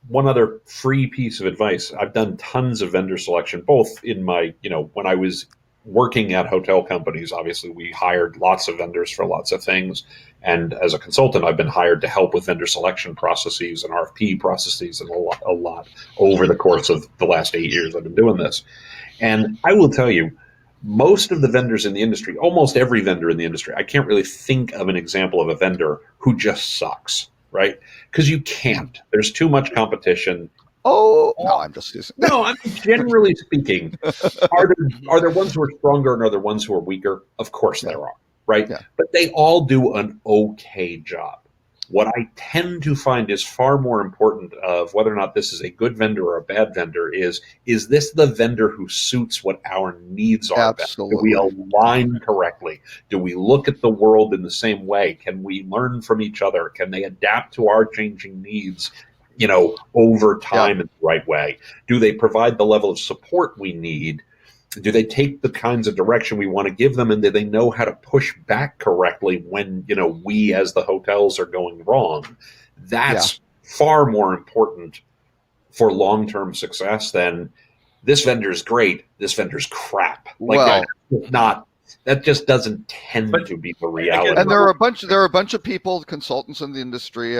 one other free piece of advice, I've done tons of vendor selection, both in my, when I was working at hotel companies. Obviously, we hired lots of vendors for lots of things. And as a consultant, I've been hired to help with vendor selection processes and RFP processes and a lot over the course of the last 8 years I've been doing this. And I will tell you, most of the vendors in the industry, almost every vendor in the industry, I can't really think of an example of a vendor who just sucks, right? Because you can't. There's too much competition. Oh, no, I'm just using. No, I'm generally speaking. Are there ones who are stronger and are there ones who are weaker? Of course there are, right? Yeah. But they all do an okay job. What I tend to find is far more important of whether or not this is a good vendor or a bad vendor is this the vendor who suits what our needs are? Absolutely. Do we align correctly? Do we look at the world in the same way? Can we learn from each other? Can they adapt to our changing needs, over time in the right way? Do they provide the level of support we need? Do they take the kinds of direction we want to give them, and do they know how to push back correctly when, we as the hotels are going wrong? That's far more important for long-term success than this vendor's great, this vendor's crap. Like, that's not that just doesn't tend But- to be the reality. And there are a bunch of people, consultants in the industry.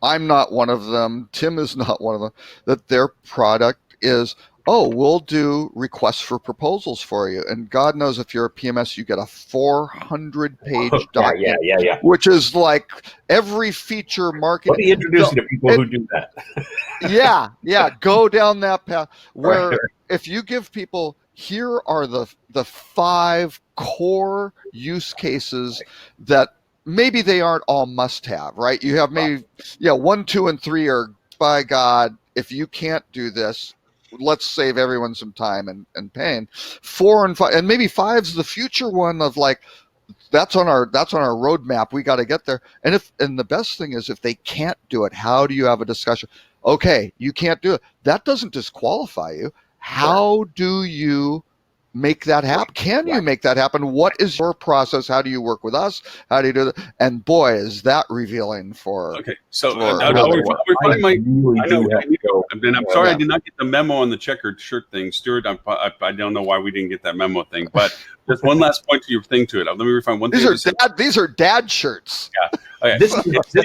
I'm not one of them. Tim is not one of them. That their product is, oh, we'll do requests for proposals for you. And God knows if you're a PMS, you get a 400-page document, Yeah. which is like every feature marketing. Let me introduce you to people who do that. Yeah, go down that path where Right. if you give people, here are the 5 core use cases that maybe they aren't all must have, right? You have maybe 1, 2, and 3 are, by God, if you can't do this, let's save everyone some time and pain. 4 and 5, and maybe 5's the future one of like, that's on our roadmap. We got to get there. And the best thing is if they can't do it, how do you have a discussion? Okay, you can't do it. That doesn't disqualify you. How do you make that happen? Can you make that happen? What is your process? How do you work with us? How do you do that? And boy, is that revealing for. Okay, so Sure. I'll refine my. really I know. do have to go. And I'm sorry Yeah. I did not get the memo on the checkered shirt thing, Stuart. I don't know why we didn't get that memo thing, but there's one last point to your thing to it. Let me refine one thing. These are dad shirts. Okay. This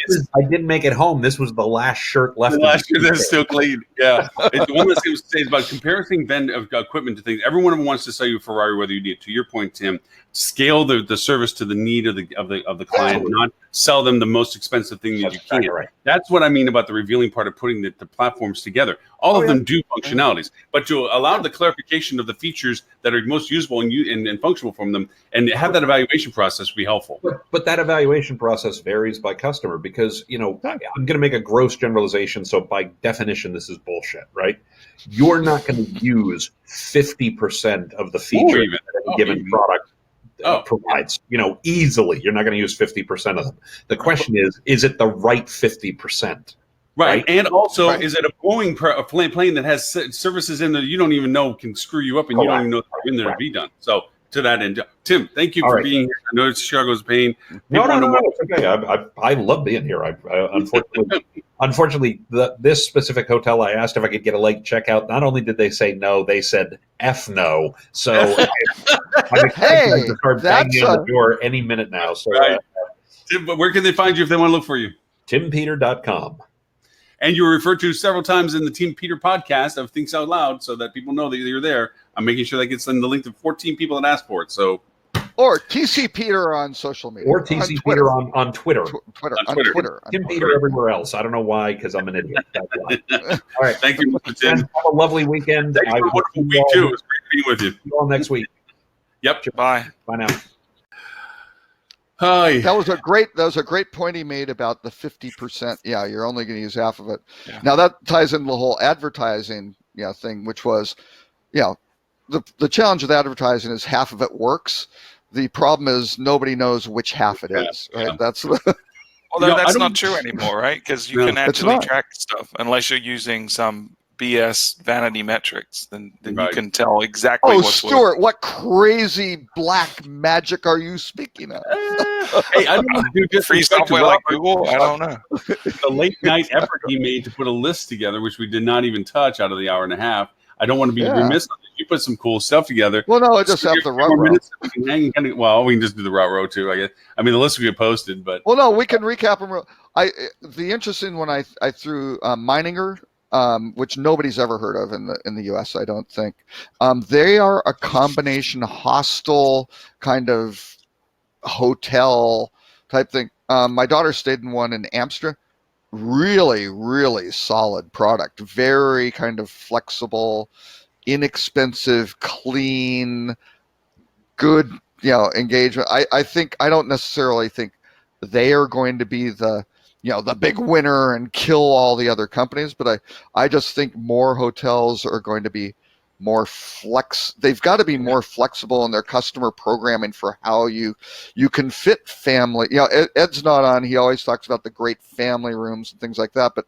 is, I didn't make it home. This was the last shirt left. The last year that's still clean. Yeah. It's one last thing to say is about comparing of equipment to things. Every one of them wants to sell you a Ferrari, whether you need it. To your point, Tim, scale the service to the need of the client, Absolutely. not sell them the most expensive thing that you That's can. exactly right. That's what I mean about the revealing part of putting the platforms together. All of them do functionalities, but to allow the clarification of the features that are most useful and functional from them, and have that evaluation process be helpful. But that evaluation process varies by customer because, I'm going to make a gross generalization. So by definition, this is bullshit, right? You're not going to use 50% of the features even. that any given product provides, easily. You're not going to use 50% of them. The question is it the right 50%? Right. And also, Right. is it a Boeing plane that has services in there you don't even know can screw you up and you don't even know they're in there to be done? So to that end, Tim, thank you All for right. being here. I know it's Chicago's pain. No, People wonder it's okay. I love being here. Unfortunately, this specific hotel, I asked if I could get a late checkout. Not only did they say no, they said F no. So I'm expecting to start banging on the door any minute now. So Right. Tim, but where can they find you if they want to look for you? timpeter.com. And you were referred to several times in the Team Peter podcast of Thinks Out Loud so that people know that you're there. I'm making sure that gets in the link to 14 people that asked for it. So Or TC Peter on social media. Or TC Peter on Twitter. Twitter. On Twitter. Tim Peter everywhere else. I don't know why, because I'm an idiot. That's why. All right. thank you, Mr. Tim. Have a lovely weekend. Thanks for a wonderful week, too. It was great being with you. See you all next week. Yep. Bye. Bye now. Hi. That was a great point he made about the 50%. Yeah, you're only going to use half of it. Yeah. Now that ties into the whole advertising thing, which was, the challenge with advertising is half of it works. The problem is nobody knows which half it is. Right? Yeah. That's Well, I that's don't- not true anymore, right? Because you No, can it's actually not. track stuff unless you're using some BS vanity metrics. Then Right. you can tell exactly Oh, what's Stuart, what crazy black magic are you speaking of? Hey, I don't want to do free disrespect to software like Robert. Google. I don't know. The late night effort he made to put a list together, which we did not even touch out of the hour and a half. I don't want to be Yeah. remiss on it. You put some cool stuff together. Well, no, I just So have we the a few more rubber. minutes that we can hang and we can just do the route row too, I guess. I mean, the list will get posted, but Well, no, we can recap them. The interesting one I threw Meininger, which nobody's ever heard of in the U.S. I don't think. They are a combination hostel kind of hotel type thing. My daughter stayed in one in Amsterdam. Really, really solid product. Very kind of flexible, inexpensive, clean, good, engagement. I don't necessarily think they are going to be the big winner and kill all the other companies, but I just think more hotels are going to be more they've got to be more flexible in their customer programming for how you can fit family. Ed's not on. He always talks about the great family rooms and things like that, but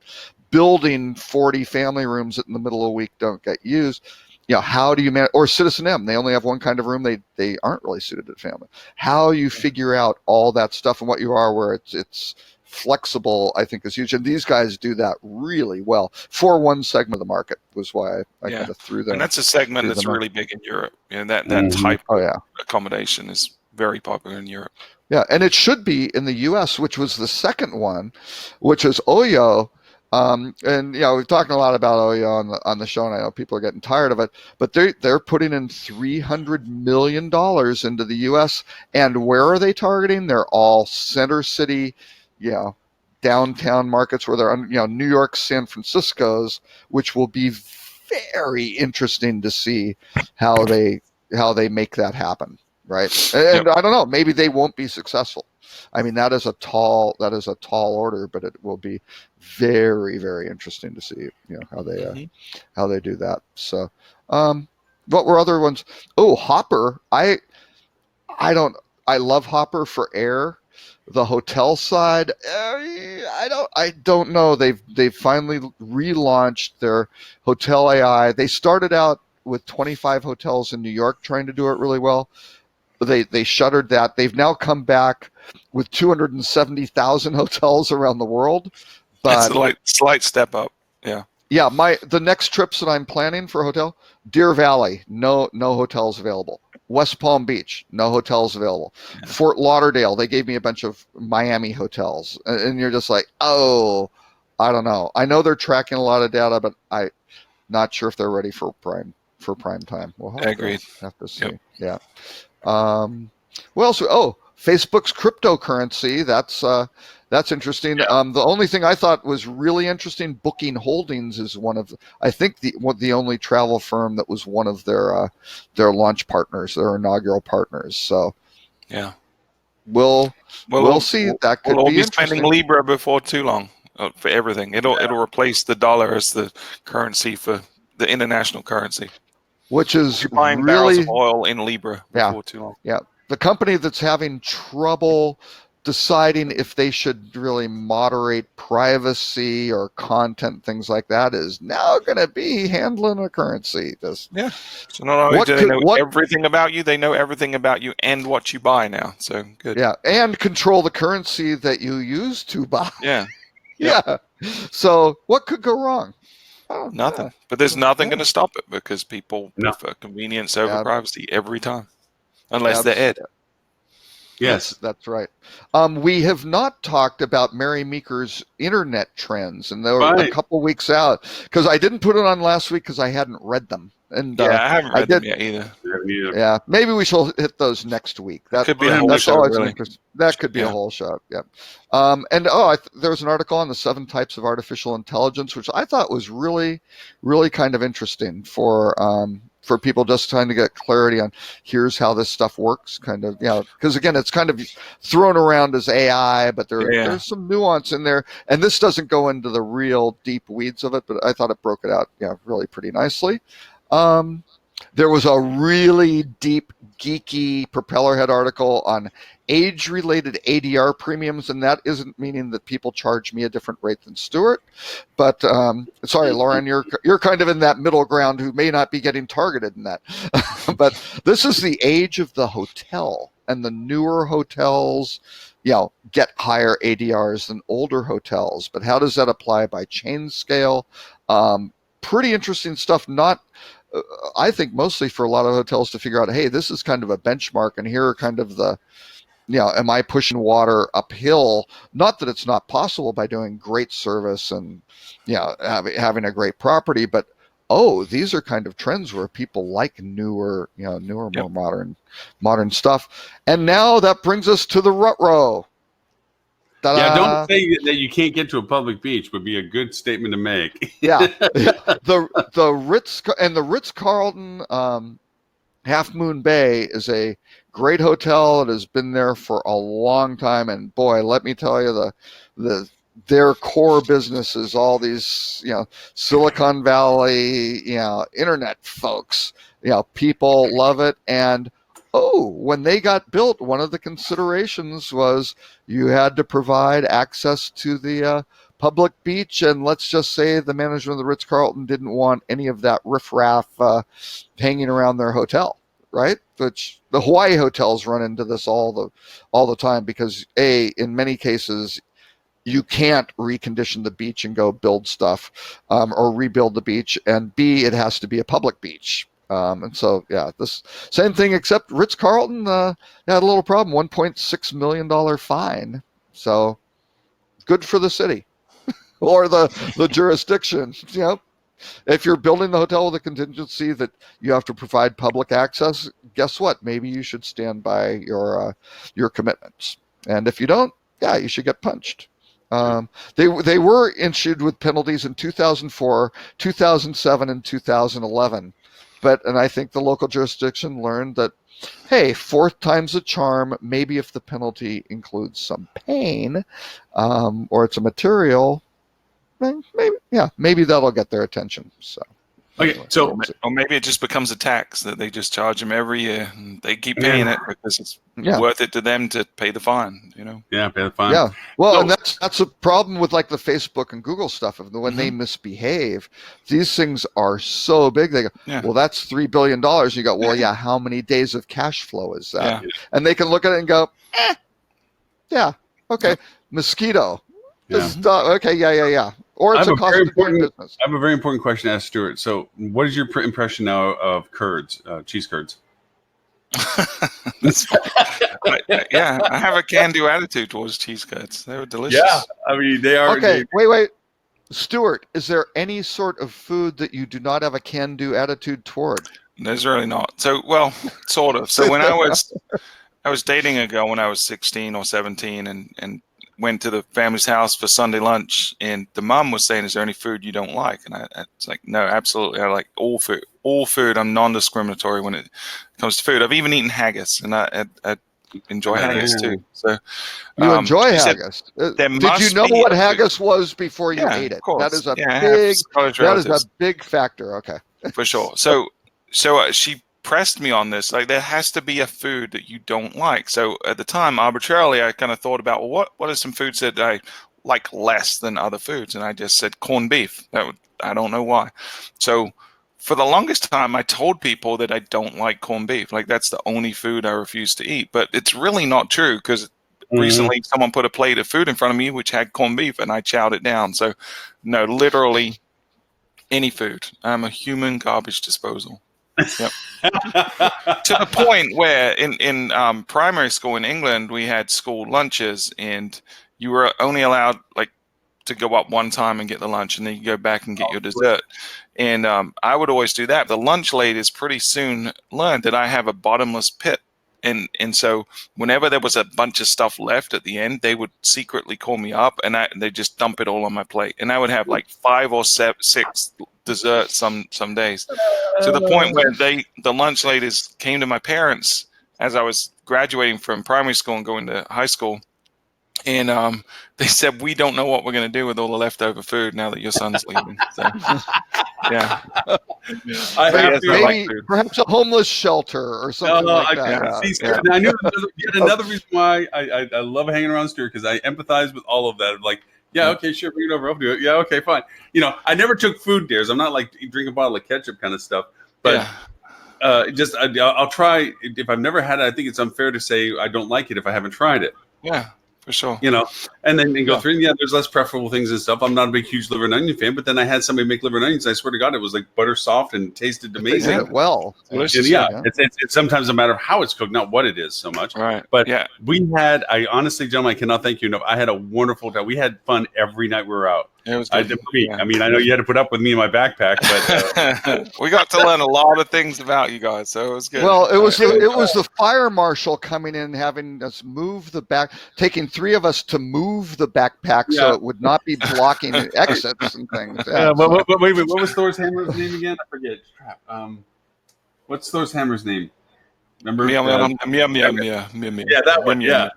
building 40 family rooms that in the middle of the week don't get used. How do you manage, or Citizen M, they only have one kind of room. They aren't really suited to family. How you figure out all that stuff and what you are, where it's flexible, I think, is huge. And these guys do that really well for one segment of the market, was why I Yeah. kind of threw them. And that's a segment through that's them. really big in Europe. You know, that Mhm. type Oh, of yeah. accommodation is very popular in Europe. Yeah, and it should be in the U.S., which was the second one, which is Oyo. And we've talked a lot about Oyo on the show, and I know people are getting tired of it. But they're putting in $300 million into the U.S. And where are they targeting? They're all center city, downtown markets where they're New York, San Francisco's, which will be very interesting to see how they make that happen. Right. And I don't know, maybe they won't be successful. I mean, that is a tall order, but it will be very, very interesting to see, how they do that. So, what were other ones? Oh, Hopper. I love Hopper for air. The hotel side, I don't know. They've finally relaunched their hotel AI. They started out with 25 hotels in New York, trying to do it really well. They shuttered that. They've now come back with 270,000 hotels around the world. But That's a slight step up. Yeah. Yeah, the next trips that I'm planning for a hotel, Deer Valley, no hotels available. West Palm Beach, no hotels available. Yeah. Fort Lauderdale, they gave me a bunch of Miami hotels, and you're just like, oh, I don't know. I know they're tracking a lot of data, but I'm not sure if they're ready for prime time. We'll have to see. Yep. Yeah. What else? Oh, Facebook's cryptocurrency. That's interesting. Yeah. The only thing I thought was really interesting, Booking Holdings is one of, I think the only travel firm that was one of their launch partners, their inaugural partners. So yeah, we'll see. That could we'll be be interesting. spending Libra before too long for everything. It'll replace the dollar as the currency for the international currency. Which is You're buying barrels really of oil in Libra before too long. Yeah, the company that's having trouble deciding if they should really moderate privacy or content, things like that, is now going to be handling a currency. Yeah. So not only do they know everything about you, they know everything about you and what you buy now. So good. Yeah, and control the currency that you use to buy. Yeah. Yeah. So what could go wrong? Oh, nothing. But there's nothing going to stop it because people prefer convenience over privacy every time, unless they're Ed. Yes, that's right. We have not talked about Mary Meeker's internet trends, and they were a couple weeks out because I didn't put it on last week because I hadn't read them. And I haven't read them yet either. Yeah, maybe we shall hit those next week. That could be a whole show. Really. That could be a whole show. Yeah. And there was an article on the 7 types of artificial intelligence, which I thought was really, really kind of interesting for people just trying to get clarity on here's how this stuff works, kind of, because again, it's kind of thrown around as AI, but there's some nuance in there, and this doesn't go into the real deep weeds of it, but I thought it broke it out, really pretty nicely. There was a really deep, geeky propeller head article on age-related ADR premiums, and that isn't meaning that people charge me a different rate than Stuart. But sorry, Lauren, you're kind of in that middle ground who may not be getting targeted in that. But this is the age of the hotel, and the newer hotels, get higher ADRs than older hotels. But how does that apply by chain scale? Pretty interesting stuff. I think mostly for a lot of hotels to figure out, hey, this is kind of a benchmark, and here are kind of the, am I pushing water uphill? Not that it's not possible by doing great service and, having a great property, but these are kind of trends where people like newer, more modern stuff. And now that brings us to the rut row. Ta-da. Yeah, don't say that you can't get to a public beach would be a good statement to make. Yeah. The Ritz-Carlton Half Moon Bay is a great hotel. It has been there for a long time, and boy, let me tell you, their core business is all these, Silicon Valley, internet folks. People love it, and when they got built, one of the considerations was you had to provide access to the public beach, and let's just say the management of the Ritz-Carlton didn't want any of that riffraff hanging around their hotel, right? Which the Hawaii hotels run into this all the time because in many cases, you can't recondition the beach and go build stuff or rebuild the beach, and B, it has to be a public beach. And so, yeah, this same thing, except Ritz-Carlton had a little problem, $1.6 million fine. So good for the city or the jurisdiction. You know, if you're building the hotel with a contingency that you have to provide public access, guess what? Maybe you should stand by your commitments. And if you don't, yeah, you should get punched. They were issued with penalties in 2004, 2007, and 2011. And I think the local jurisdiction learned that, hey, fourth time's a charm. Maybe if the penalty includes some pain, or it's a material, maybe that'll get their attention. So, Okay, so Or maybe it just becomes a tax that they just charge them every year, and they keep paying it because it's worth it to them to pay the fine. You know. yeah, pay the fine. yeah. Well, So- and that's a problem with like the Facebook and Google stuff. When they misbehave, these things are so big. They go, well, that's $3 billion. You go, well, yeah. How many days of cash flow is that? Yeah. And they can look at it and go, yeah, okay, mosquito. Yeah. Okay, yeah. Or it's I a have a cost very of doing important- business. I have a very important question to ask Stuart. So, what is your impression now of curds, cheese curds? That's yeah, I have a can-do attitude towards cheese curds. They were delicious. Yeah, I mean they are. Okay, wait. Stuart, is there any sort of food that you do not have a can-do attitude toward? There's really not. So, well, sort of. So when I was dating a girl when I was 16 or 17, and went to the family's house for Sunday lunch, and the mom was saying, "Is there any food you don't like?" And I was like, "No, absolutely. I like all food. All food. I'm non-discriminatory when it comes to food. I've even eaten haggis, and I enjoy haggis too." So You enjoy she said, haggis. "There Did you must know be what a food." haggis was before you Yeah, ate it? of course. That is a Yeah, I have Scottish relatives. big factor. Okay. For sure. So she pressed me on this. Like, there has to be a food that you don't like. So at the time, arbitrarily, I kind of thought about, well, what are some foods that I like less than other foods? And I just said corned beef. I don't know why. So for the longest time, I told people that I don't like corned beef. Like, that's the only food I refuse to eat. But it's really not true, because recently someone put a plate of food in front of me which had corned beef, and I chowed it down. So no, literally any food. I'm a human garbage disposal. Yep. To the point where in primary school in England, we had school lunches, and you were only allowed like to go up one time and get the lunch, and then you go back and get your dessert. And I would always do that. The lunch ladies pretty soon learned that I have a bottomless pit. And so whenever there was a bunch of stuff left at the end, they would secretly call me up, and they just dump it all on my plate. And I would have like 5 or 6 desserts some days, to the point where the lunch ladies came to my parents as I was graduating from primary school and going to high school. And they said, "We don't know what we're going to do with all the leftover food now that your son's leaving." So, yeah. I have Maybe- to. Maybe perhaps a homeless shelter or something like that. yeah. See, Stuart, I knew yet another reason why I love hanging around Stuart, because I empathize with all of that. Like, yeah, okay, sure, bring it over, I'll do it. Yeah, okay, fine. You know, I never took food dares. I'm not like drink a bottle of ketchup kind of stuff. But I'll try. If I've never had it, I think it's unfair to say I don't like it if I haven't tried it. Yeah, for sure. You know, and then go through. Yeah, there's less preferable things and stuff. I'm not a big, huge liver and onion fan, but then I had somebody make liver and onions. I swear to God, it was like butter soft and tasted They did amazing. it well. Delicious. And yeah, it's sometimes a matter of how it's cooked, not what it is so much. Right. But yeah, I honestly, gentlemen, I cannot thank you enough. I had a wonderful time. We had fun every night we were out. it was I good. mean, I know you had to put up with me in my backpack, but We got to learn a lot of things about you guys, so it was good. Well, it was the fire marshal coming in, having us move the back, taking 3 of us to move the backpack so it would not be blocking exits and things. Yeah, but wait, what was Thor's hammer's name again? I forget. Crap. What's Thor's hammer's name? Remember? Yeah, that one. Yeah,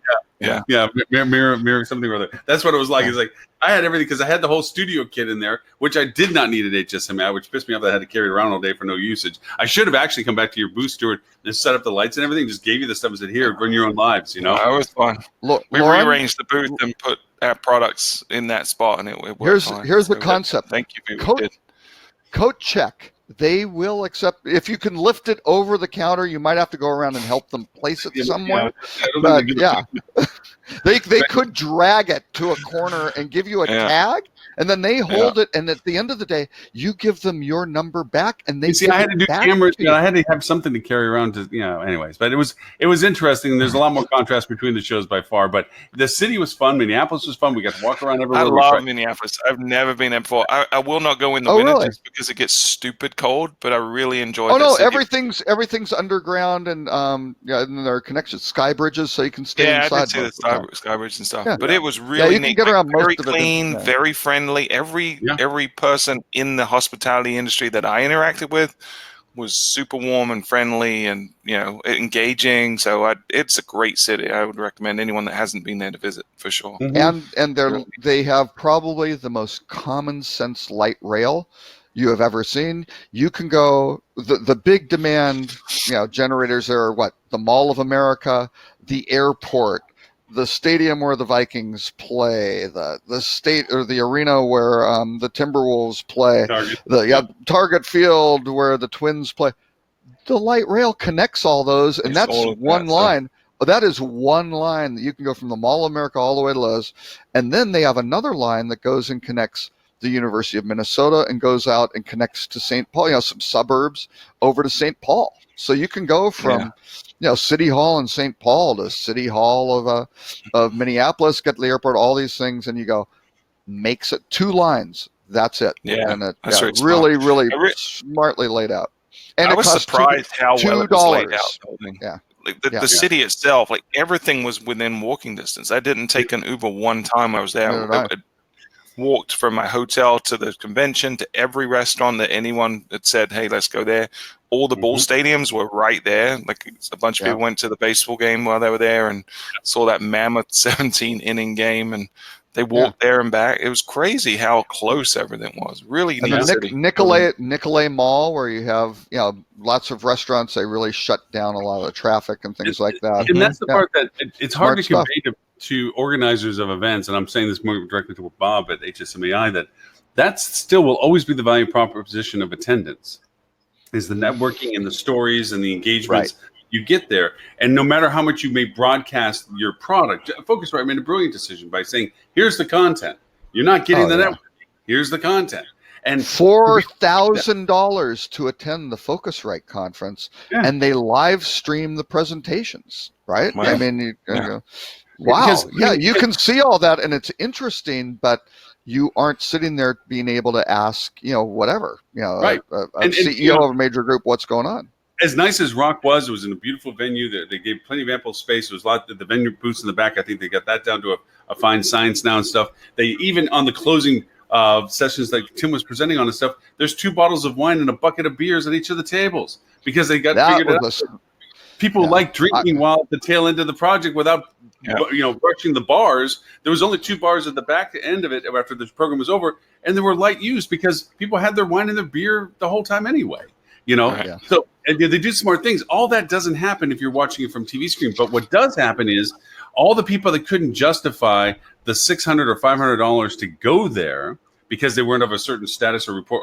mirror something or other. That's what it was like. It's like I had everything because I had the whole studio kit in there, which I did not need at HSMI, which pissed me off that I had to carry it around all day for no usage. I should have actually come back to your booth, Stuart, and set up the lights and everything. Just gave you the stuff and said, "Here, run your own lives." You know, it was fun. Look, We Lauren, rearranged the booth and put our products in that spot, and it worked fine. here's the So, concept. Thank you for what Coat- you did. Coat check. they will accept. If you can lift it over the counter, you might have to go around and help them place it somewhere. I don't But think yeah, they could drag it to a corner and give you a Yeah. tag, and then they hold it. And at the end of the day, you give them your number back, and they You see, give I had it to do back cameras, to but you. I had to have something to carry around to, anyways. But it was interesting. And there's a lot more contrast between the shows by far. But the city was fun. Minneapolis was fun. We got to walk around everywhere. I We love tried- Minneapolis. I've never been there before. I will not go in the Oh, winter really? just because it gets stupid cold, but I really enjoy Oh that no, city. everything's underground, and and there are connections, sky bridges, so you can stay Yeah, I inside. did see the most of the time. Skybridge and stuff. Yeah. But it was really you can neat. get around most very of it in- clean, yeah. very friendly. Every Yeah. person in the hospitality industry that I interacted with was super warm and friendly and engaging. So it's a great city. I would recommend anyone that hasn't been there to visit for sure. Mhm. And they have probably the most common sense light rail you have ever seen. You can go the big demand generators there are what? The Mall of America, the airport, the stadium where the Vikings play, the state or the arena where the Timberwolves play, Target. Target Field where the Twins play. The light rail connects all those, and It's that's all of one that stuff. line. That is one line that you can go from the Mall of America all the way to Lowe's, and then they have another line that goes and connects the University of Minnesota and goes out and connects to St. Paul, some suburbs over to St. Paul. So you can go from City Hall in St. Paul to City Hall of Minneapolis, get to the airport, all these things, and you go, makes it 2 lines. That's it. Yeah, And that's very really, smart. really I re- smartly laid out. And I it was costs surprised how well it was laid $2. out. the whole thing. Yeah. Like the Yeah. city itself, like everything was within walking distance. I didn't take an Uber one time I was there. Neither did I. I walked from my hotel to the convention to every restaurant that anyone had said, "Hey, let's go there." All the ball stadiums were right there. Like a bunch of Yeah. people went to the baseball game while they were there and saw that mammoth 17-inning game, and they walked there and back. It was crazy how close everything was. Really And neat the city. Nicolay Mall, where you have lots of restaurants, they really shut down a lot of the traffic and things like that. And that's the Yeah. part that it's hard to Smart convey to organizers of events. And I'm saying this more directly to Bob at HSMAI, that still will always be the value proposition of attendance, is the networking and the stories and the engagements you get there. And no matter how much you may broadcast your product, Focusrite made a brilliant decision by saying, here's the content. You're not getting the networking. Here's the content. And $4,000 to attend the Focusrite conference, and they live stream the presentations, right? Wow. I mean, wow. Because- You can see all that, and it's interesting, but you aren't sitting there being able to ask, whatever, Right. a And, CEO of a major group, what's going on. as nice as Rock was, it was in a beautiful venue. They gave plenty of ample space. There was a lot of the venue booths in the back. I think they got that down to a fine science now and stuff. They even on the closing sessions that Tim was presenting on and stuff, there's 2 bottles of wine and a bucket of beers at each of the tables because they got That figured it out. was People like drinking while at the tail end of the project without rushing the bars. There was only 2 bars at the back end of it after the program was over, and they were light used because people had their wine and their beer the whole time anyway. Yeah. So and they do smart things. All that doesn't happen if you're watching it from TV screen. But what does happen is all the people that couldn't justify the $600 or $500 to go there because they weren't of a certain status or report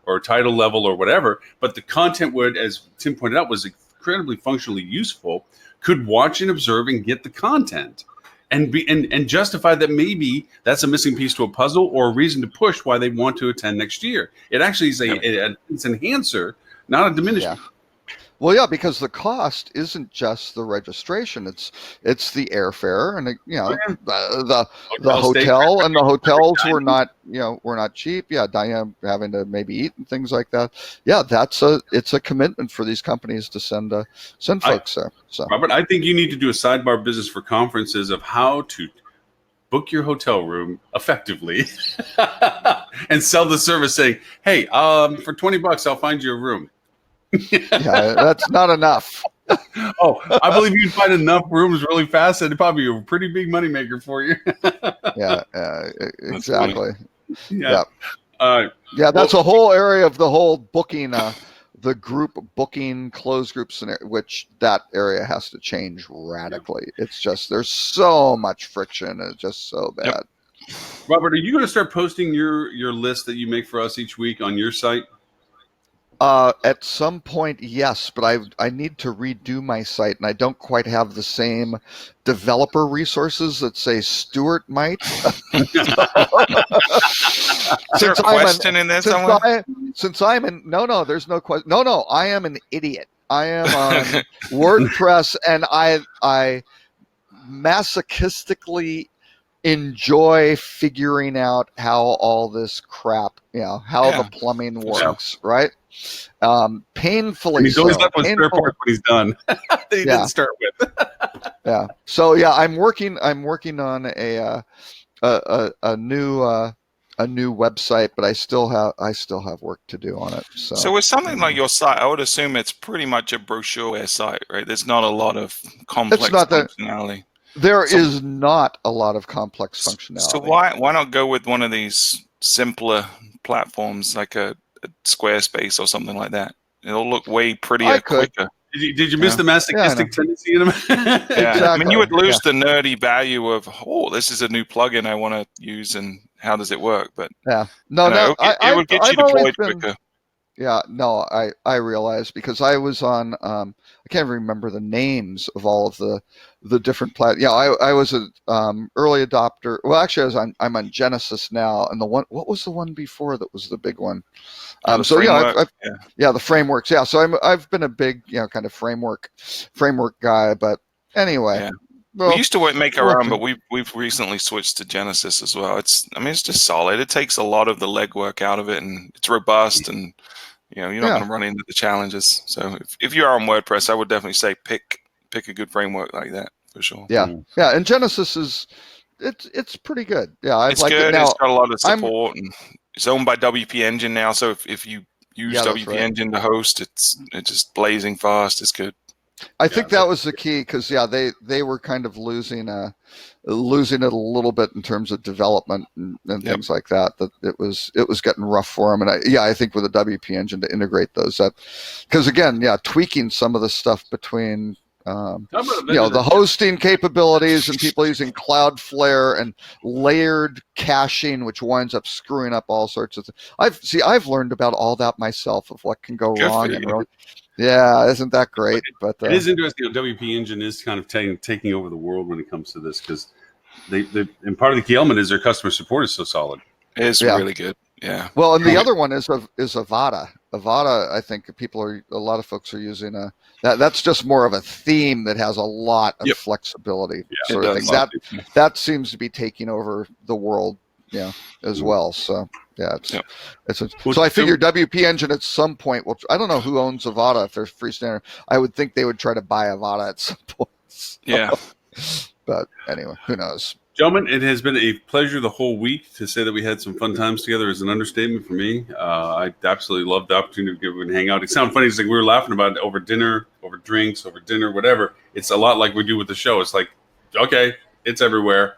or title level or whatever, but the content would, as Tim pointed out, was incredibly functionally useful, could watch and observe and get the content and justify that maybe that's a missing piece to a puzzle or a reason to push why they want to attend next year. It actually is it's an enhancer, not a diminishment. Well, yeah, because the cost isn't just the registration; it's the airfare and the hotel, and the hotels were not cheap. Yeah, Diane having to maybe eat and things like that. Yeah, it's a commitment for these companies to send folks there. So, Robert, I think you need to do a sidebar business for conferences of how to book your hotel room effectively and sell the service saying, hey, for $20, I'll find you a room. yeah, that's not enough. Oh, I believe you'd find enough rooms really fast and it'd probably be a pretty big moneymaker for you. Yeah, exactly. Yeah. Yeah, that's a whole area of the whole booking, the group booking, closed group scenario, which that area has to change radically. It's just, there's so much friction. It's just so bad. Yep. Robert, are you going to start posting your list that you make for us each week on your site? At some point, yes, but I need to redo my site, and I don't quite have the same developer resources that say Stuart might. Is there a question in there somewhere? No, there's no question. No, I am an idiot. I am on WordPress, and I masochistically enjoy figuring out how all this crap, how the plumbing works, right? Painfully And he's always so. left with spare parts when he's done. That he didn't start with. Yeah. So I'm working on a new website, but I still have work to do on it. So with something like your site, I would assume it's pretty much a brochure site, right? There's not a lot of complex functionality. There is not a lot of complex functionality. So why not go with one of these simpler platforms like a Squarespace or something like that? It'll look way prettier, quicker. Did you miss the masochistic tendency in him? Exactly. I mean, you would lose the nerdy value of, this is a new plugin I want to use, and how does it work? But it would get you deployed quicker. Yeah, no, I realize, because I was on I can't remember the names of all of the different I was an early adopter. Well, actually, I'm on Genesis now, and what was the one before that was the big one? The frameworks. Yeah, so I've been a big kind of framework guy, but anyway. Yeah. Well, we used to make our own, but we've recently switched to Genesis as well. It's just solid. It takes a lot of the legwork out of it, and it's robust, and you're not going to run into the challenges. So if you are on WordPress, I would definitely say pick a good framework like that for sure. Yeah, and Genesis it's pretty good. Yeah, it's good. It's got a lot of support, and it's owned by WP Engine now. So if you use WP Engine to host, it's just blazing fast. It's good. I think that was the key, because they were kind of losing it a little bit in terms of development and things like that. That it was getting rough for them, and I think with the WP Engine to integrate those, because again, tweaking some of the stuff between the hosting capabilities and people using Cloudflare and layered caching, which winds up screwing up all sorts of things. I've learned about all that myself, of what can go wrong. Yeah, isn't that great? But it is interesting. WP Engine is kind of taking over the world when it comes to this, because and part of the key element is their customer support is so solid. It is really good. Yeah. Well, and the other one is Avada. Avada, I think a lot of folks are using that's just more of a theme that has a lot of flexibility. Sort of thing. That seems to be taking over the world, as well. So so I figure WP Engine at some point. Well, I don't know who owns Avada. If they're freestanding, I would think they would try to buy Avada at some point. So, yeah. But anyway, who knows? Gentlemen, it has been a pleasure the whole week. To say that we had some fun times together is an understatement for me. I absolutely loved the opportunity to get and hang out. It sounded funny. It's like we were laughing about it over dinner, over drinks, over dinner, whatever. It's a lot like we do with the show. It's like, okay, it's everywhere,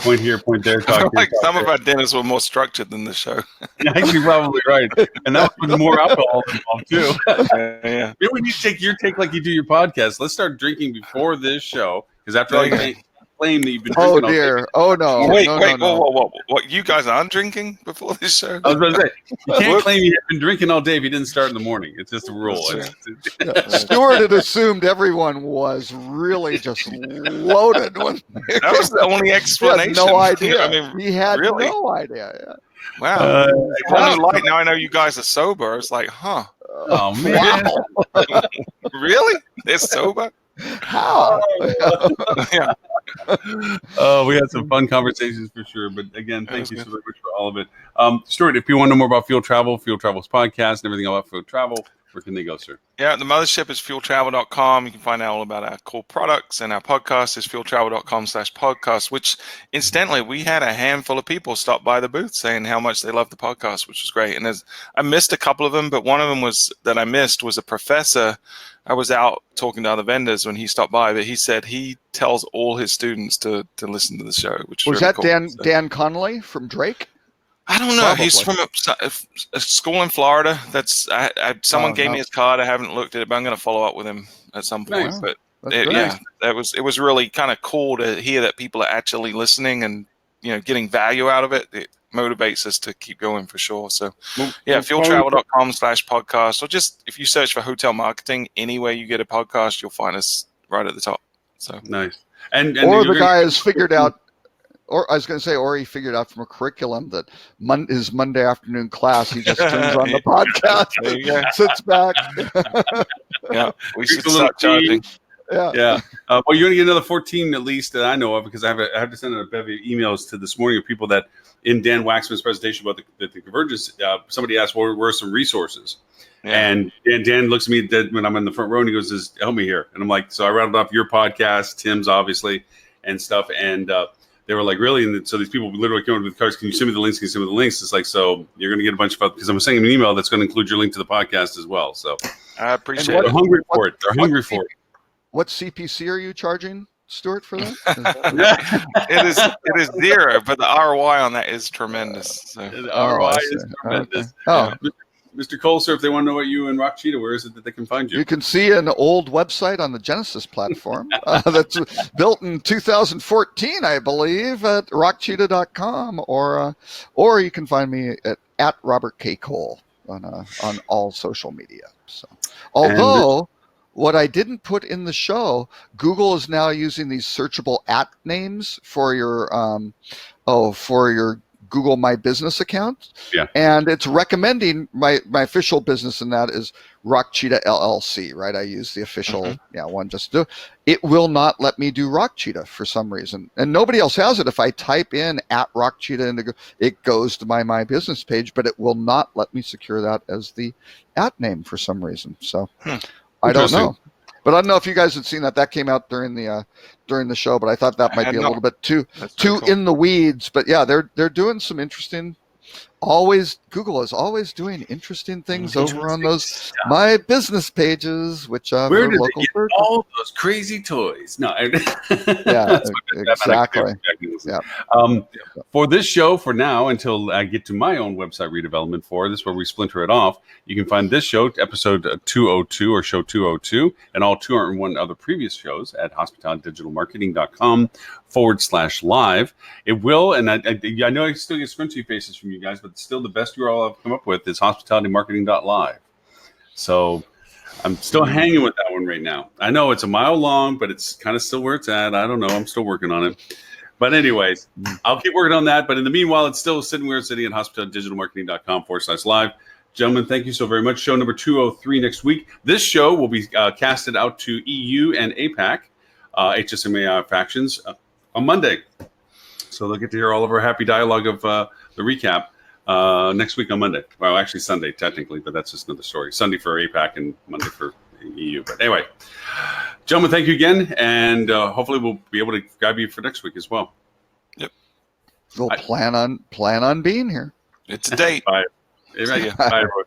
point here, point there. Talk like some of our dinners were more structured than the show. Actually, probably right. And that was more alcohol involved, too. Yeah. Maybe we need to take your take like you do your podcast. Let's start drinking before this show, because after all, you can't claim that you've been drinking. Oh, dear. Oh, no. Wait, no. whoa. What, you guys aren't drinking before this show? I was going to say, you can't claim you have been drinking all day if you didn't start in the morning. It's just a rule. Stuart had assumed everyone was really just loaded. That was the only explanation. He had no idea. I mean, he had really? no idea. Yeah. Wow. Now I know you guys are sober. It's like, huh. Oh, man. Wow. Really? They're sober? How? Yeah. We had some fun conversations for sure. But again, thank you so very much for all of it. Stuart, if you want to know more about Field Travel's podcast, and everything about Field Travel, where can they go, sir? Yeah, the mothership is fieldtravel.com. You can find out all about our core products, and our podcast is fieldtravel.com/podcast, which incidentally, we had a handful of people stop by the booth saying how much they love the podcast, which was great. And I missed a couple of them, but one of them was a professor. I was out talking to other vendors when he stopped by, but he said he tells all his students to listen to the show, which was really that cool. Dan Connolly from Drake? I don't know. Probably. He's from a school in Florida. Someone gave me his card. I haven't looked at it, but I'm going to follow up with him at some point. Nice. But it was really kind of cool to hear that people are actually listening and getting value out of it. motivates us to keep going for sure. So Well, yeah, well, fueltravel.com/podcast, or just if you search for hotel marketing anywhere you get a podcast, you'll find us right at the top. So nice. And Or you're the guy has figured out, or I was going to say, or he figured out from a curriculum that his Monday afternoon class, he just turns on the podcast, There you go. sits back. Yeah, we should a little start charging. Yeah. Yeah. Well, you're going to get another 14 at least that I know of, because I have to send out a bevy of emails to this morning of people that in Dan Waxman's presentation about the convergence, somebody asked, where are some resources? Yeah. And Dan looks at me when I'm in the front row and he goes, "Just help me here." And I'm like, so I rattled off your podcast, Tim's obviously, and stuff. And they were like, really? And so these people literally came up with cards. Can you send me the links? Can you send me the links? It's like, so you're going to get a bunch of, because I'm sending them an email that's going to include your link to the podcast as well. So I appreciate they're it. hungry for it. They're hungry for it. What CPC are you charging, Stuart, for that? It is zero, but the ROI on that is tremendous. So. The Oh, ROI I is see. tremendous. Okay. Oh, Mr. Cole, sir, if they want to know what you and Rock Cheetah, where is it that they can find you? you can see an old website on the Genesis platform that's built in 2014, I believe, at rockcheetah.com, or you can find me at Robert K. Cole on all social media. So, although what I didn't put in the show, Google is now using these searchable names for your Google My Business account. Yeah. And it's recommending my official business in that is Rock Cheetah LLC, right? I use the official one just to do. It will not let me do Rock Cheetah for some reason. And nobody else has it. If I type in at Rock Cheetah, it goes to my Business page, but it will not let me secure that as the @name for some reason. So I don't know. But I don't know if you guys had seen that. That came out during the show, but I thought that might be a little bit too cool. in the weeds. But yeah, they're doing some interesting. Google is always doing interesting things over on those My Business pages, which Where did local they get search. all those crazy toys? No, Yeah, exactly. Yeah. For this show, for now, until I get to my own website redevelopment this is where we splinter it off. You can find this show, episode 202 or show 202, and all 201 other previous shows at hospitalitydigitalmarketing.com/live. It will, and I know I still get scrunchy faces from you guys, but still the best URL I've come up with is hospitalitymarketing.live. So I'm still hanging with that one right now. I know it's a mile long, but it's kind of still where it's at. I don't know. I'm still working on it. But anyways, I'll keep working on that. But in the meanwhile, it's still sitting where it's sitting at hospitalitydigitalmarketing.com/live. Gentlemen, thank you so very much. Show number 203 next week. This show will be casted out to EU and APAC, HSMAI factions, on Monday. So they'll get to hear all of our happy dialogue of the recap next week on Monday. Well, actually Sunday, technically, but that's just another story. Sunday for APAC and Monday for EU. But anyway, gentlemen, thank you again. And hopefully we'll be able to grab you for next week as well. Yep. We'll plan on being here. It's a date. Bye. Bye, everyone.